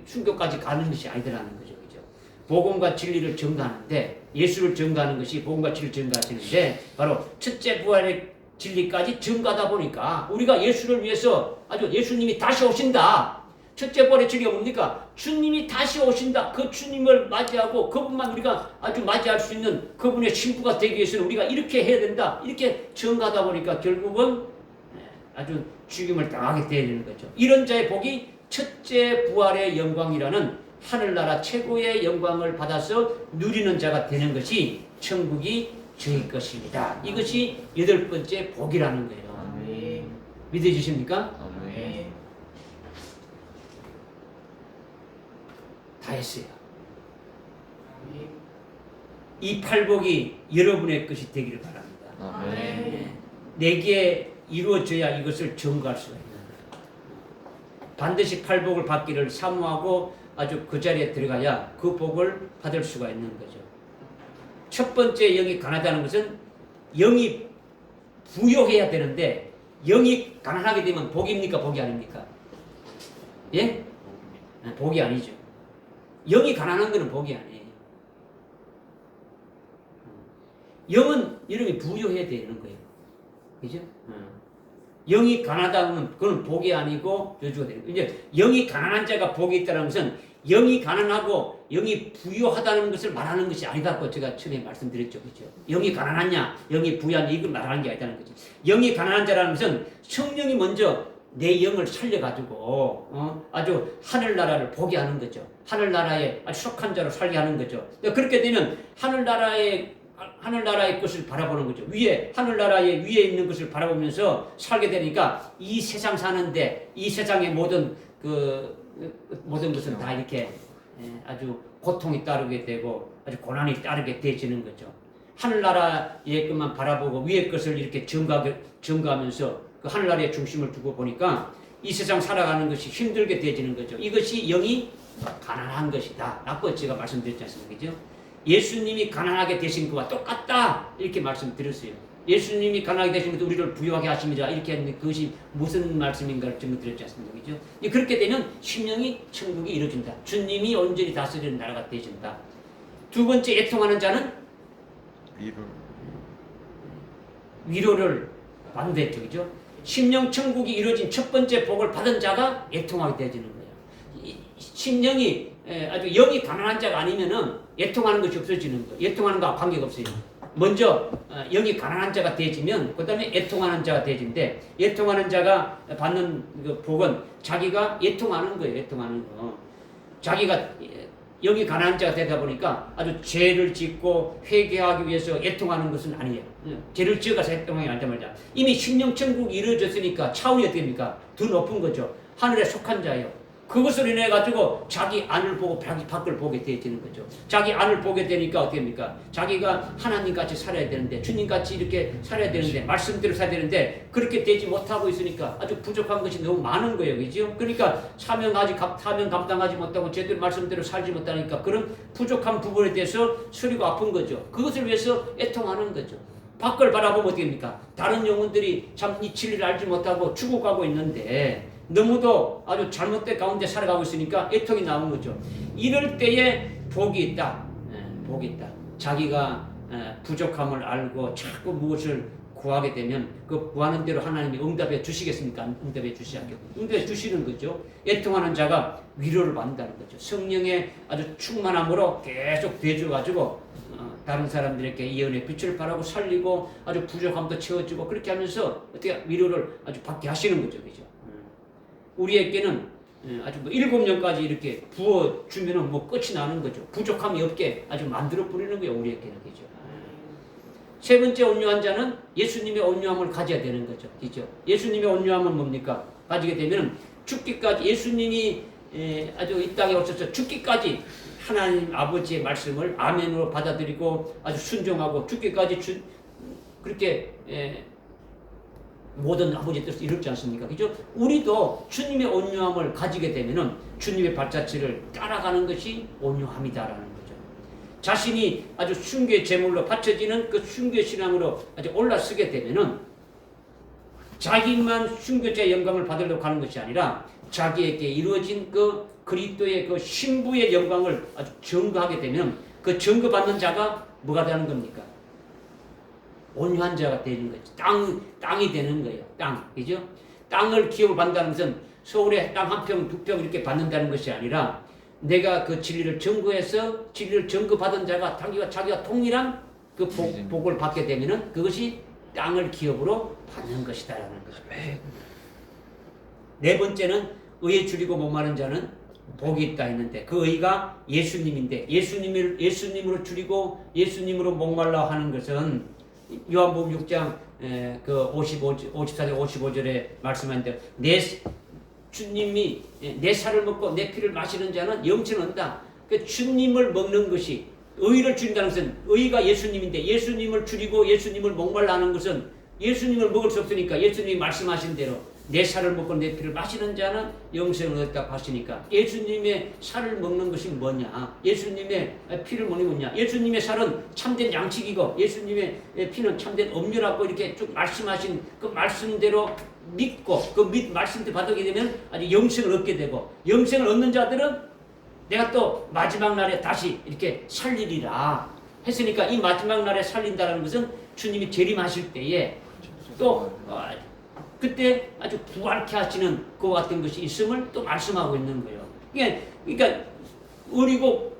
순교까지 가는 것이 아니더라는 거죠. 그죠? 복음과 진리를 증거하는데 예수를 증거하는 것이 복음과 진리를 증거하시는데 바로 첫째 부활의 진리까지 증거하다 보니까 우리가 예수를 위해서 아주 예수님이 다시 오신다. 첫째 부활의 진리가 뭡니까? 주님이 다시 오신다. 그 주님을 맞이하고 그분만 우리가 아주 맞이할 수 있는 그분의 신부가 되기 위해서는 우리가 이렇게 해야 된다. 이렇게 증거하다 보니까 결국은 아주 죽임을 당하게 되는 거죠. 이런 자의 복이 첫째 부활의 영광이라는 하늘나라 최고의 영광을 받아서 누리는 자가 되는 것이 천국이 저희 것입니다. 이것이 8번째 복이라는 거예요. 아멘. 믿어주십니까? 아멘. 다 했어요. 이 팔복이 여러분의 것이 되기를 바랍니다. 아멘. 내게 이루어져야 이것을 증거할 수가 있는 거예요. 반드시 팔복을 받기를 사모하고 아주 그 자리에 들어가야 그 복을 받을 수가 있는 거죠. 첫 번째 영이 가난하다는 것은 영이 부요해야 되는데 영이 가난하게 되면 복입니까? 복이 아닙니까? 예? 복이 아니죠. 영이 가난한 것은 복이 아니에요. 영은 이름이 부요해야 되는 거예요. 그죠? 영이 가난하다 하면 그건 복이 아니고 저주가 되는 거예요. 이제 영이 가난한 자가 복이 있다는 것은 영이 가난하고 영이 부유하다는 것을 말하는 것이 아니다고 제가 처음에 말씀드렸죠. 그죠? 영이 가난하냐, 영이 부유하냐 이걸 말하는 게 아니다는 거죠. 영이 가난한 자라는 것은 성령이 먼저 내 영을 살려가지고 아주 하늘나라를 보게 하는 거죠. 하늘나라에 아주 속한 자로 살게 하는 거죠. 그렇게 되면 하늘나라의 것을 바라보는 거죠. 하늘나라의 위에 있는 것을 바라보면서 살게 되니까 이 세상 사는데 이 세상의 모든 것은 다 이렇게 아주 고통이 따르게 되고 아주 고난이 따르게 되지는 거죠. 하늘나라의 것만 바라보고 위의 것을 이렇게 증가하면서 그 하늘나라의 중심을 두고 보니까 이 세상 살아가는 것이 힘들게 되지는 거죠. 이것이 영이 가난한 것이다 라고 제가 말씀드렸지 않습니까? 그죠? 예수님이 가난하게 되신 것과 똑같다 이렇게 말씀드렸어요. 예수님이 가난하게 되신 것도 우리를 부유하게 하십니다 이렇게 했는데 그것이 무슨 말씀인가를 증거드렸지 않습니까? 그죠? 그렇게 되면 심령이 천국이 이루어진다. 주님이 온전히 다스리는 나라가 되어진다. 두 번째 애통하는 자는 위로를 받는다. 그죠? 심령 천국이 이루어진 첫 번째 복을 받은 자가 애통하게 되어지는 거예요. 심령이 아주 영이 가난한 자가 아니면은 애통하는 것이 없어지는 거예요. 애통하는 거와 관계가 없어요. 먼저 영이 가난한 자가 되어지면 그 다음에 애통하는 자가 되어진데 애통하는 자가 받는 그 복은 자기가 애통하는 거예요. 애통하는 거. 자기가 영이 가난한 자가 되다 보니까 아주 죄를 짓고 회개하기 위해서 애통하는 것은 아니에요. 죄를 지어가서 애통하지 않단 말이야. 이미 심령 천국이 이루어졌으니까 차원이 어떻게 됩니까? 더 높은 거죠. 하늘에 속한 자예요. 그것을 인해 가지고 자기 안을 보고 자기 밖을 보게 되어지는 거죠. 자기 안을 보게 되니까 어떻게 됩니까? 자기가 하나님 같이 살아야 되는데 주님 같이 이렇게 살아야 되는데 말씀대로 살아야 되는데 그렇게 되지 못하고 있으니까 아주 부족한 것이 너무 많은 거예요. 그죠? 그러니까 사명 감당하지 못하고 제대로 말씀대로 살지 못하니까 그런 부족한 부분에 대해서 서리고 아픈 거죠. 그것을 위해서 애통하는 거죠. 밖을 바라보면 어떻게 됩니까? 다른 영혼들이 참 이 진리를 알지 못하고 죽어가고 있는데 너무도 아주 잘못된 가운데 살아가고 있으니까 애통이 나온 거죠. 이럴 때에 복이 있다. 복이 있다. 자기가 부족함을 알고 자꾸 무엇을 구하게 되면 그 구하는 대로 하나님이 응답해 주시겠습니까? 응답해 주시지 않겠고 응답해 주시는 거죠. 애통하는 자가 위로를 받는다는 거죠. 성령의 아주 충만함으로 계속 되어가지고 다른 사람들에게 이 은혜의 빛을 발하고 살리고 아주 부족함도 채워주고 그렇게 하면서 어떻게 위로를 아주 받게 하시는 거죠. 그죠? 우리에게는 아주 7년까지 이렇게 부어주면은 끝이 나는 거죠. 부족함이 없게 아주 만들어 뿌리는 거예요. 우리에게는. 그죠? 세 번째 온유한 자는 예수님의 온유함을 가져야 되는 거죠. 그죠? 예수님의 온유함은 뭡니까? 가지게 되면 죽기까지 예수님이 아주 이 땅에 오셔서 죽기까지 하나님 아버지의 말씀을 아멘으로 받아들이고 아주 순종하고 죽기까지 그렇게 모든 아버지의 뜻을 이루지 않습니까? 그죠? 우리도 주님의 온유함을 가지게 되면은 주님의 발자취를 따라가는 것이 온유함이다라는 거죠. 자신이 아주 순교의 제물로 바쳐지는 그 순교의 신앙으로 아주 올라서게 되면은 자기만 순교자의 영광을 받으려고 하는 것이 아니라 자기에게 이루어진 그 그리스도의 그 신부의 영광을 아주 증거하게 되면 그 증거받는 자가 뭐가 되는 겁니까? 온유한 자가 되는 거죠. 땅이 되는 거예요. 땅. 그죠? 땅을 기업을 받는다는 것은 서울에 땅 한 평, 두 평 이렇게 받는다는 것이 아니라 내가 그 진리를 증거해서 진리를 증거받은 자가 자기가 동일한 그 복을 받게 되면은 그것이 땅을 기업으로 받는 것이다라는 거죠. 네 번째는 의에 줄이고 목마른 자는 복이 있다 했는데 그 의가 예수님인데 예수님으로 줄이고 예수님으로 목말라 하는 것은 요한복음 6장 그 54절 55절에 말씀하는데 주님이 내 살을 먹고 내 피를 마시는 자는 영생을 얻는다. 그 주님을 먹는 것이 의를 줄인다는 것은 의가 예수님인데 예수님을 줄이고 예수님을 목말라 하는 것은 예수님을 먹을 수 없으니까 예수님이 말씀하신 대로 내 살을 먹고 내 피를 마시는 자는 영생을 얻다 하시니까 예수님의 살을 먹는 것이 뭐냐? 예수님의 피를 먹는 게 뭐냐? 예수님의 살은 참된 양식이고 예수님의 피는 참된 음료라고 이렇게 쭉 말씀하신 그 말씀대로 믿고 그 말씀대로 받게 되면 아주 영생을 얻게 되고 영생을 얻는 자들은 내가 또 마지막 날에 다시 이렇게 살리리라 했으니까 이 마지막 날에 살린다는 것은 주님이 재림하실 때에 또 그때 아주 부활케 하시는 그와 같은 것이 있음을 또 말씀하고 있는 거예요. 그러니까 어리고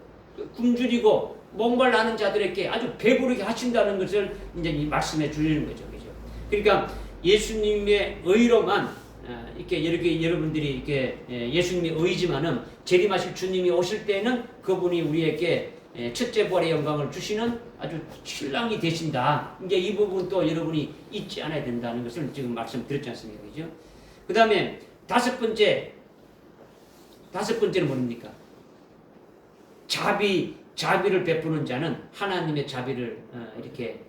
굶주리고 목말라하는 자들에게 아주 배부르게 하신다는 것을 이제 이 말씀해 주시는 거죠. 그죠? 그러니까 예수님의 의로만 이렇게 여러분들이 이렇게 예수님의 의지만은 재림하실 주님이 오실 때에는 그분이 우리에게 첫째 부활의 영광을 주시는 아주 신랑이 되신다. 이제 이 부분 또 여러분이 잊지 않아야 된다는 것을 지금 말씀드렸지 않습니까? 그죠? 그 다음에 다섯 번째는 뭡니까? 자비를 베푸는 자는 하나님의 자비를 이렇게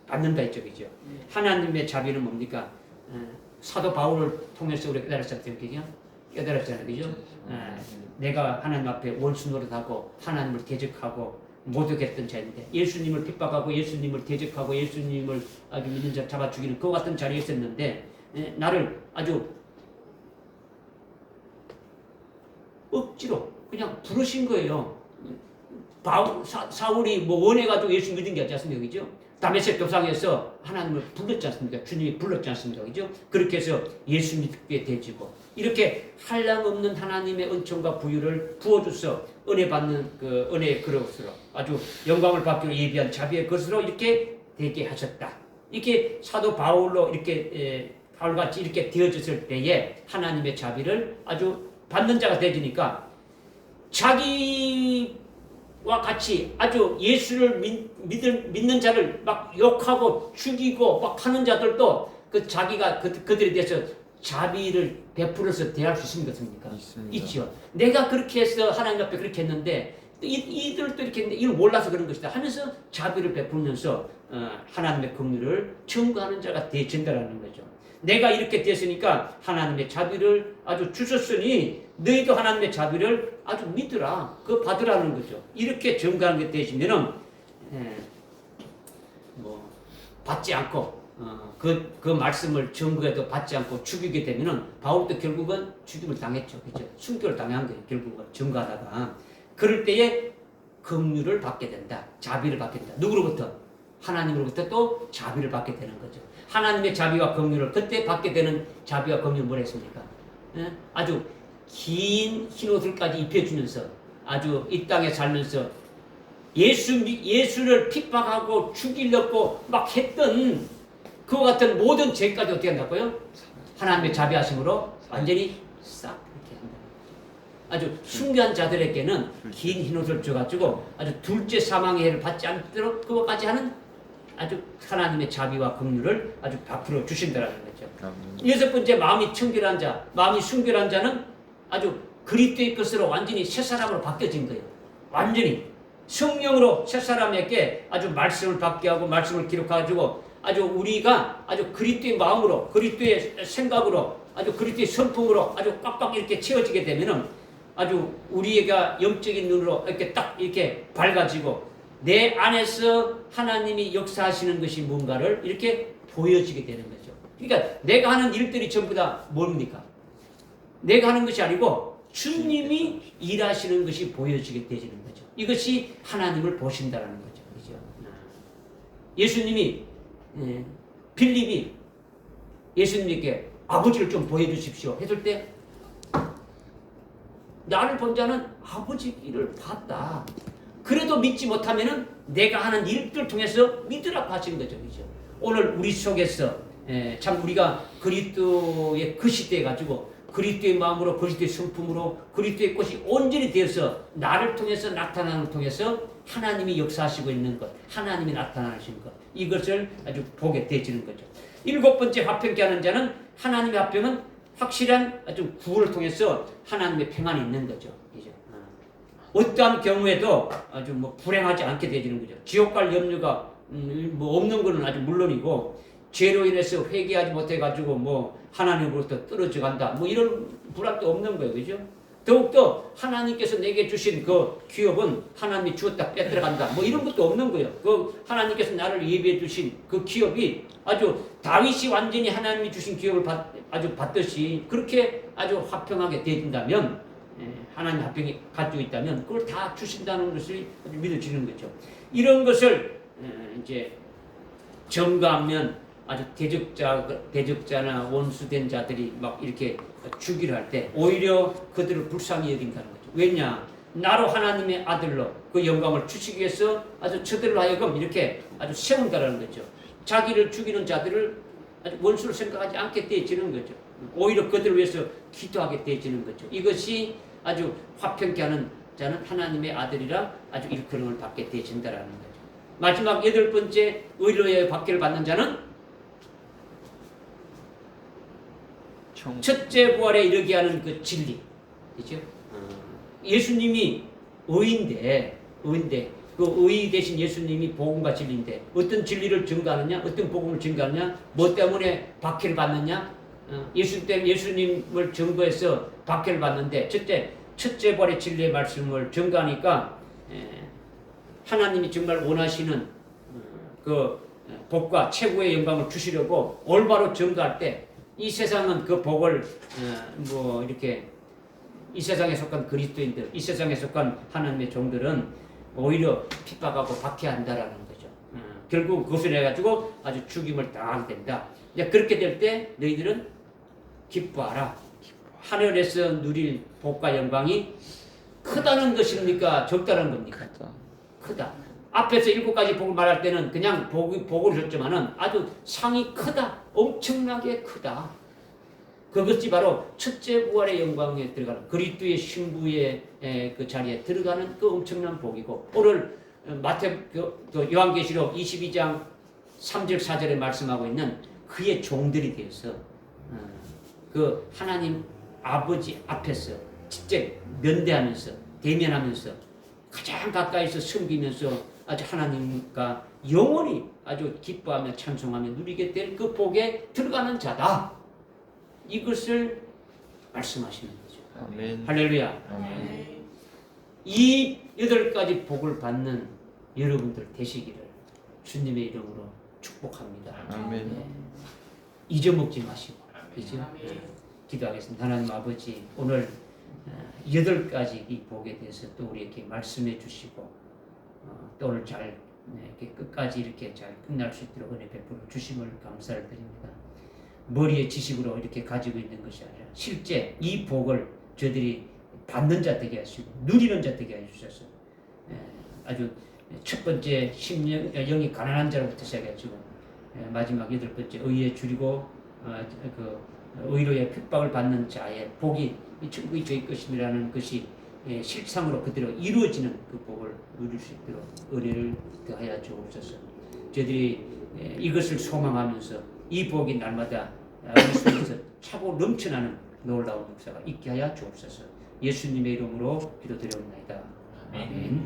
받는다 했죠. 그죠? 하나님의 자비는 뭡니까? 사도 바울을 통해서 우리가 깨달았잖아요. 그죠? 내가 하나님 앞에 원수 노릇하고 하나님을 대적하고 모독했던 자인데 예수님을 핍박하고 예수님을 대적하고 예수님을 아주 믿는 자 잡아 죽이는 그와 같은 자리에 있었는데 나를 아주 억지로 그냥 부르신 거예요. 사울이 뭐 원해가지고 예수 믿은 게 아니지 않습니까? 그죠? 다메섹 도상에서 하나님을 불렀지 않습니까? 주님이 불렀지 않습니까? 그죠? 그렇게 해서 예수 믿게 되지고 이렇게 한량없는 하나님의 은총과 부유를 부어줘서 은혜 받는 그 은혜의 그릇으로 아주 영광을 받기로 예비한 자비의 것으로 이렇게 되게 하셨다. 이렇게 사도 바울로 이렇게 바울같이 이렇게 되어졌을 때에 하나님의 자비를 아주 받는 자가 되지니까 자기와 같이 아주 예수를 믿는 자를 막 욕하고 죽이고 막 하는 자들도 그 자기가 그들에 대해서 자비를 베풀어서 대할 수 있습니까? 있죠. 내가 그렇게 해서 하나님 앞에 그렇게 했는데 이들도 이렇게 했는데 이걸 몰라서 그런 것이다 하면서 자비를 베풀면서 하나님의 긍휼을 청구하는 자가 되어진다는 거죠. 내가 이렇게 됐으니까 하나님의 자비를 아주 주셨으니 너희도 하나님의 자비를 아주 믿으라. 그거 받으라는 거죠. 이렇게 증거하는 게 되시면은 뭐 받지 않고 그 말씀을 증거해도 받지 않고 죽이게 되면은 바울도 결국은 죽임을 당했죠. 그죠? 순교를 당한 거예요. 결국은 증거하다가 그럴 때에 긍휼을 받게 된다. 자비를 받게 된다. 누구로부터? 하나님으로부터 또 자비를 받게 되는 거죠. 하나님의 자비와 긍휼을 그때 받게 되는 자비와 긍휼을 뭘 했습니까? 아주 긴 흰옷을까지 입혀주면서 아주 이 땅에 살면서 예수를 핍박하고 죽이려고 막 했던 그와 같은 모든 죄까지 어떻게 한다고요? 하나님의 자비하심으로 완전히 싹 이렇게 한다. 아주 순교한 자들에게는 긴 흰옷을 줘가지고 아주 둘째 사망의 해를 받지 않도록 그것까지 하는 아주 하나님의 자비와 긍휼을 아주 베풀어 주신다는 거죠. 여섯 번째, 마음이 청결한 자, 마음이 순결한 자는 아주 그리스도의 것으로 완전히 새 사람으로 바뀌어진 거예요. 완전히 성령으로 새 사람에게 아주 말씀을 받게 하고 말씀을 기록해가지고 아주 우리가 아주 그리스도의 마음으로 그리스도의 생각으로 아주 그리스도의 성품으로 아주 꽉꽉 이렇게 채워지게 되면은 아주 우리가 영적인 눈으로 이렇게 딱 이렇게 밝아지고 내 안에서 하나님이 역사하시는 것이 뭔가를 이렇게 보여지게 되는 거죠. 그러니까 내가 하는 일들이 전부 다 뭡니까? 내가 하는 것이 아니고 주님이 일하시는 것이 보여지게 되는 거죠. 이것이 하나님을 보신다는 거죠. 그죠? 예수님이 빌립이 예수님께 아버지를 좀 보여주십시오 했을 때 나를 본 자는 아버지를 봤다. 그래도 믿지 못하면은 내가 하는 일들 통해서 믿으라고 하시는 거죠. 그죠? 오늘 우리 속에서 참 우리가 그리스도의 것이 돼가지고 그리스도의 마음으로 그리스도의 성품으로 그리스도의 것이 온전히 되어서 나를 통해서 나타나는 통해서 하나님이 역사하시고 있는 것, 하나님이 나타나시는 것, 이것을 아주 보게 되지는 거죠. 일곱 번째 화평케 하는 자는 하나님의 화평은 확실한 아주 구원을 통해서 하나님의 평안이 있는 거죠. 그죠? 어떠한 경우에도 아주 뭐 불행하지 않게 되지는 거죠. 지옥 갈 염려가 뭐 없는 것은 아주 물론이고 죄로 인해서 회개하지 못해가지고 뭐 하나님으로부터 떨어져 간다. 뭐 이런 불안도 없는 거예요. 그죠? 더욱더 하나님께서 내게 주신 그 기업은 하나님이 주었다 뺏들어간다. 뭐 이런 것도 없는 거예요. 그 하나님께서 나를 예비해 주신 그 기업이 아주 다윗이 완전히 하나님이 주신 기업을 아주 받듯이 그렇게 아주 화평하게 되어진다면 하나님 화평이 가지고 있다면 그걸 다 주신다는 것을 아주 믿어지는 거죠. 이런 것을 이제 점거하면 아주 대적자나 원수된 자들이 막 이렇게 주기를 할 때 오히려 그들을 불쌍히 여긴다는 거죠. 왜냐? 나로 하나님의 아들로 그 영광을 주시기 위해서 아주 저들로 하여금 이렇게 아주 세운다라는 거죠. 자기를 죽이는 자들을 아주 원수로 생각하지 않게 되어지는 거죠. 오히려 그들을 위해서 기도하게 되어지는 거죠. 이것이 아주 화평케 하는 자는 하나님의 아들이라 아주 일컬음을 받게 되어진다라는 거죠. 마지막 8번째 의로의 박해를 받는 자는 첫째 부활에 이르게 하는 그 진리, 그렇죠? 예수님이 의인데 그 의 대신 예수님이 복음과 진리인데 어떤 진리를 증거하느냐, 어떤 복음을 증거하느냐, 뭐 때문에 박해를 받느냐? 예수님을 증거해서 박해를 받는데 첫째 부활의 진리의 말씀을 증거하니까 하나님이 정말 원하시는 그 복과 최고의 영광을 주시려고 올바로 증거할 때. 이 세상은 그 복을 뭐 이렇게 이 세상에 속한 그리스도인들, 이 세상에 속한 하나님의 종들은 오히려 핍박하고 박해한다라는 거죠. 결국 그것을 해가지고 아주 죽임을 당하게 된다. 이제 그렇게 될 때 너희들은 기뻐하라. 하늘에서 누릴 복과 영광이 크다는 것입니까? 적다는 겁니까? 크다. 앞에서 7가지 복을 말할 때는 그냥 복을 줬지만은 아주 상이 크다. 엄청나게 크다. 그것이 바로 첫째 부활의 영광에 들어가는 그리스도의 신부의 그 자리에 들어가는 그 엄청난 복이고 오늘 요한계시록 22장 3절 4절에 말씀하고 있는 그의 종들이 되어서 그 하나님 아버지 앞에서 직접 면대하면서 대면하면서 가장 가까이서 섬기면서 아주 하나님과 영원히 아주 기뻐하며 찬송하며 누리게 될 그 복에 들어가는 자다. 이것을 말씀하시는 거죠. 아멘. 할렐루야. 아멘. 이 8가지 복을 받는 여러분들 되시기를 주님의 이름으로 축복합니다. 아멘. 잊어먹지 마시고, 그렇죠? 기도하겠습니다. 하나님 아버지, 오늘 8가지 이 복에 대해서 또 우리에게 말씀해 주시고 또 오늘 잘 이렇게 끝까지 이렇게 잘 끝날 수 있도록 은혜 베풀어 주심을 감사를 드립니다. 머리의 지식으로 이렇게 가지고 있는 것이 아니라 실제 이 복을 저들이 받는 자 되게 하시고 누리는 자 되게 해주셔서 아주 첫 번째 영이 가난한 자로부터 시작해가지고 마지막 8번째 의에 줄이고 그 의로의 핍박을 받는 자의 복이 천국이 저희 것임이라는 것이 실상으로 그대로 이루어지는 그 복을 누릴 수 있도록 은혜를 더하여 주옵소서. 저희들이 이것을 소망하면서 이 복이 날마다 우리 속에서 차고 넘쳐나는 놀라운 역사가 있게 하여 주옵소서. 예수님의 이름으로 기도드려옵나이다. 아멘.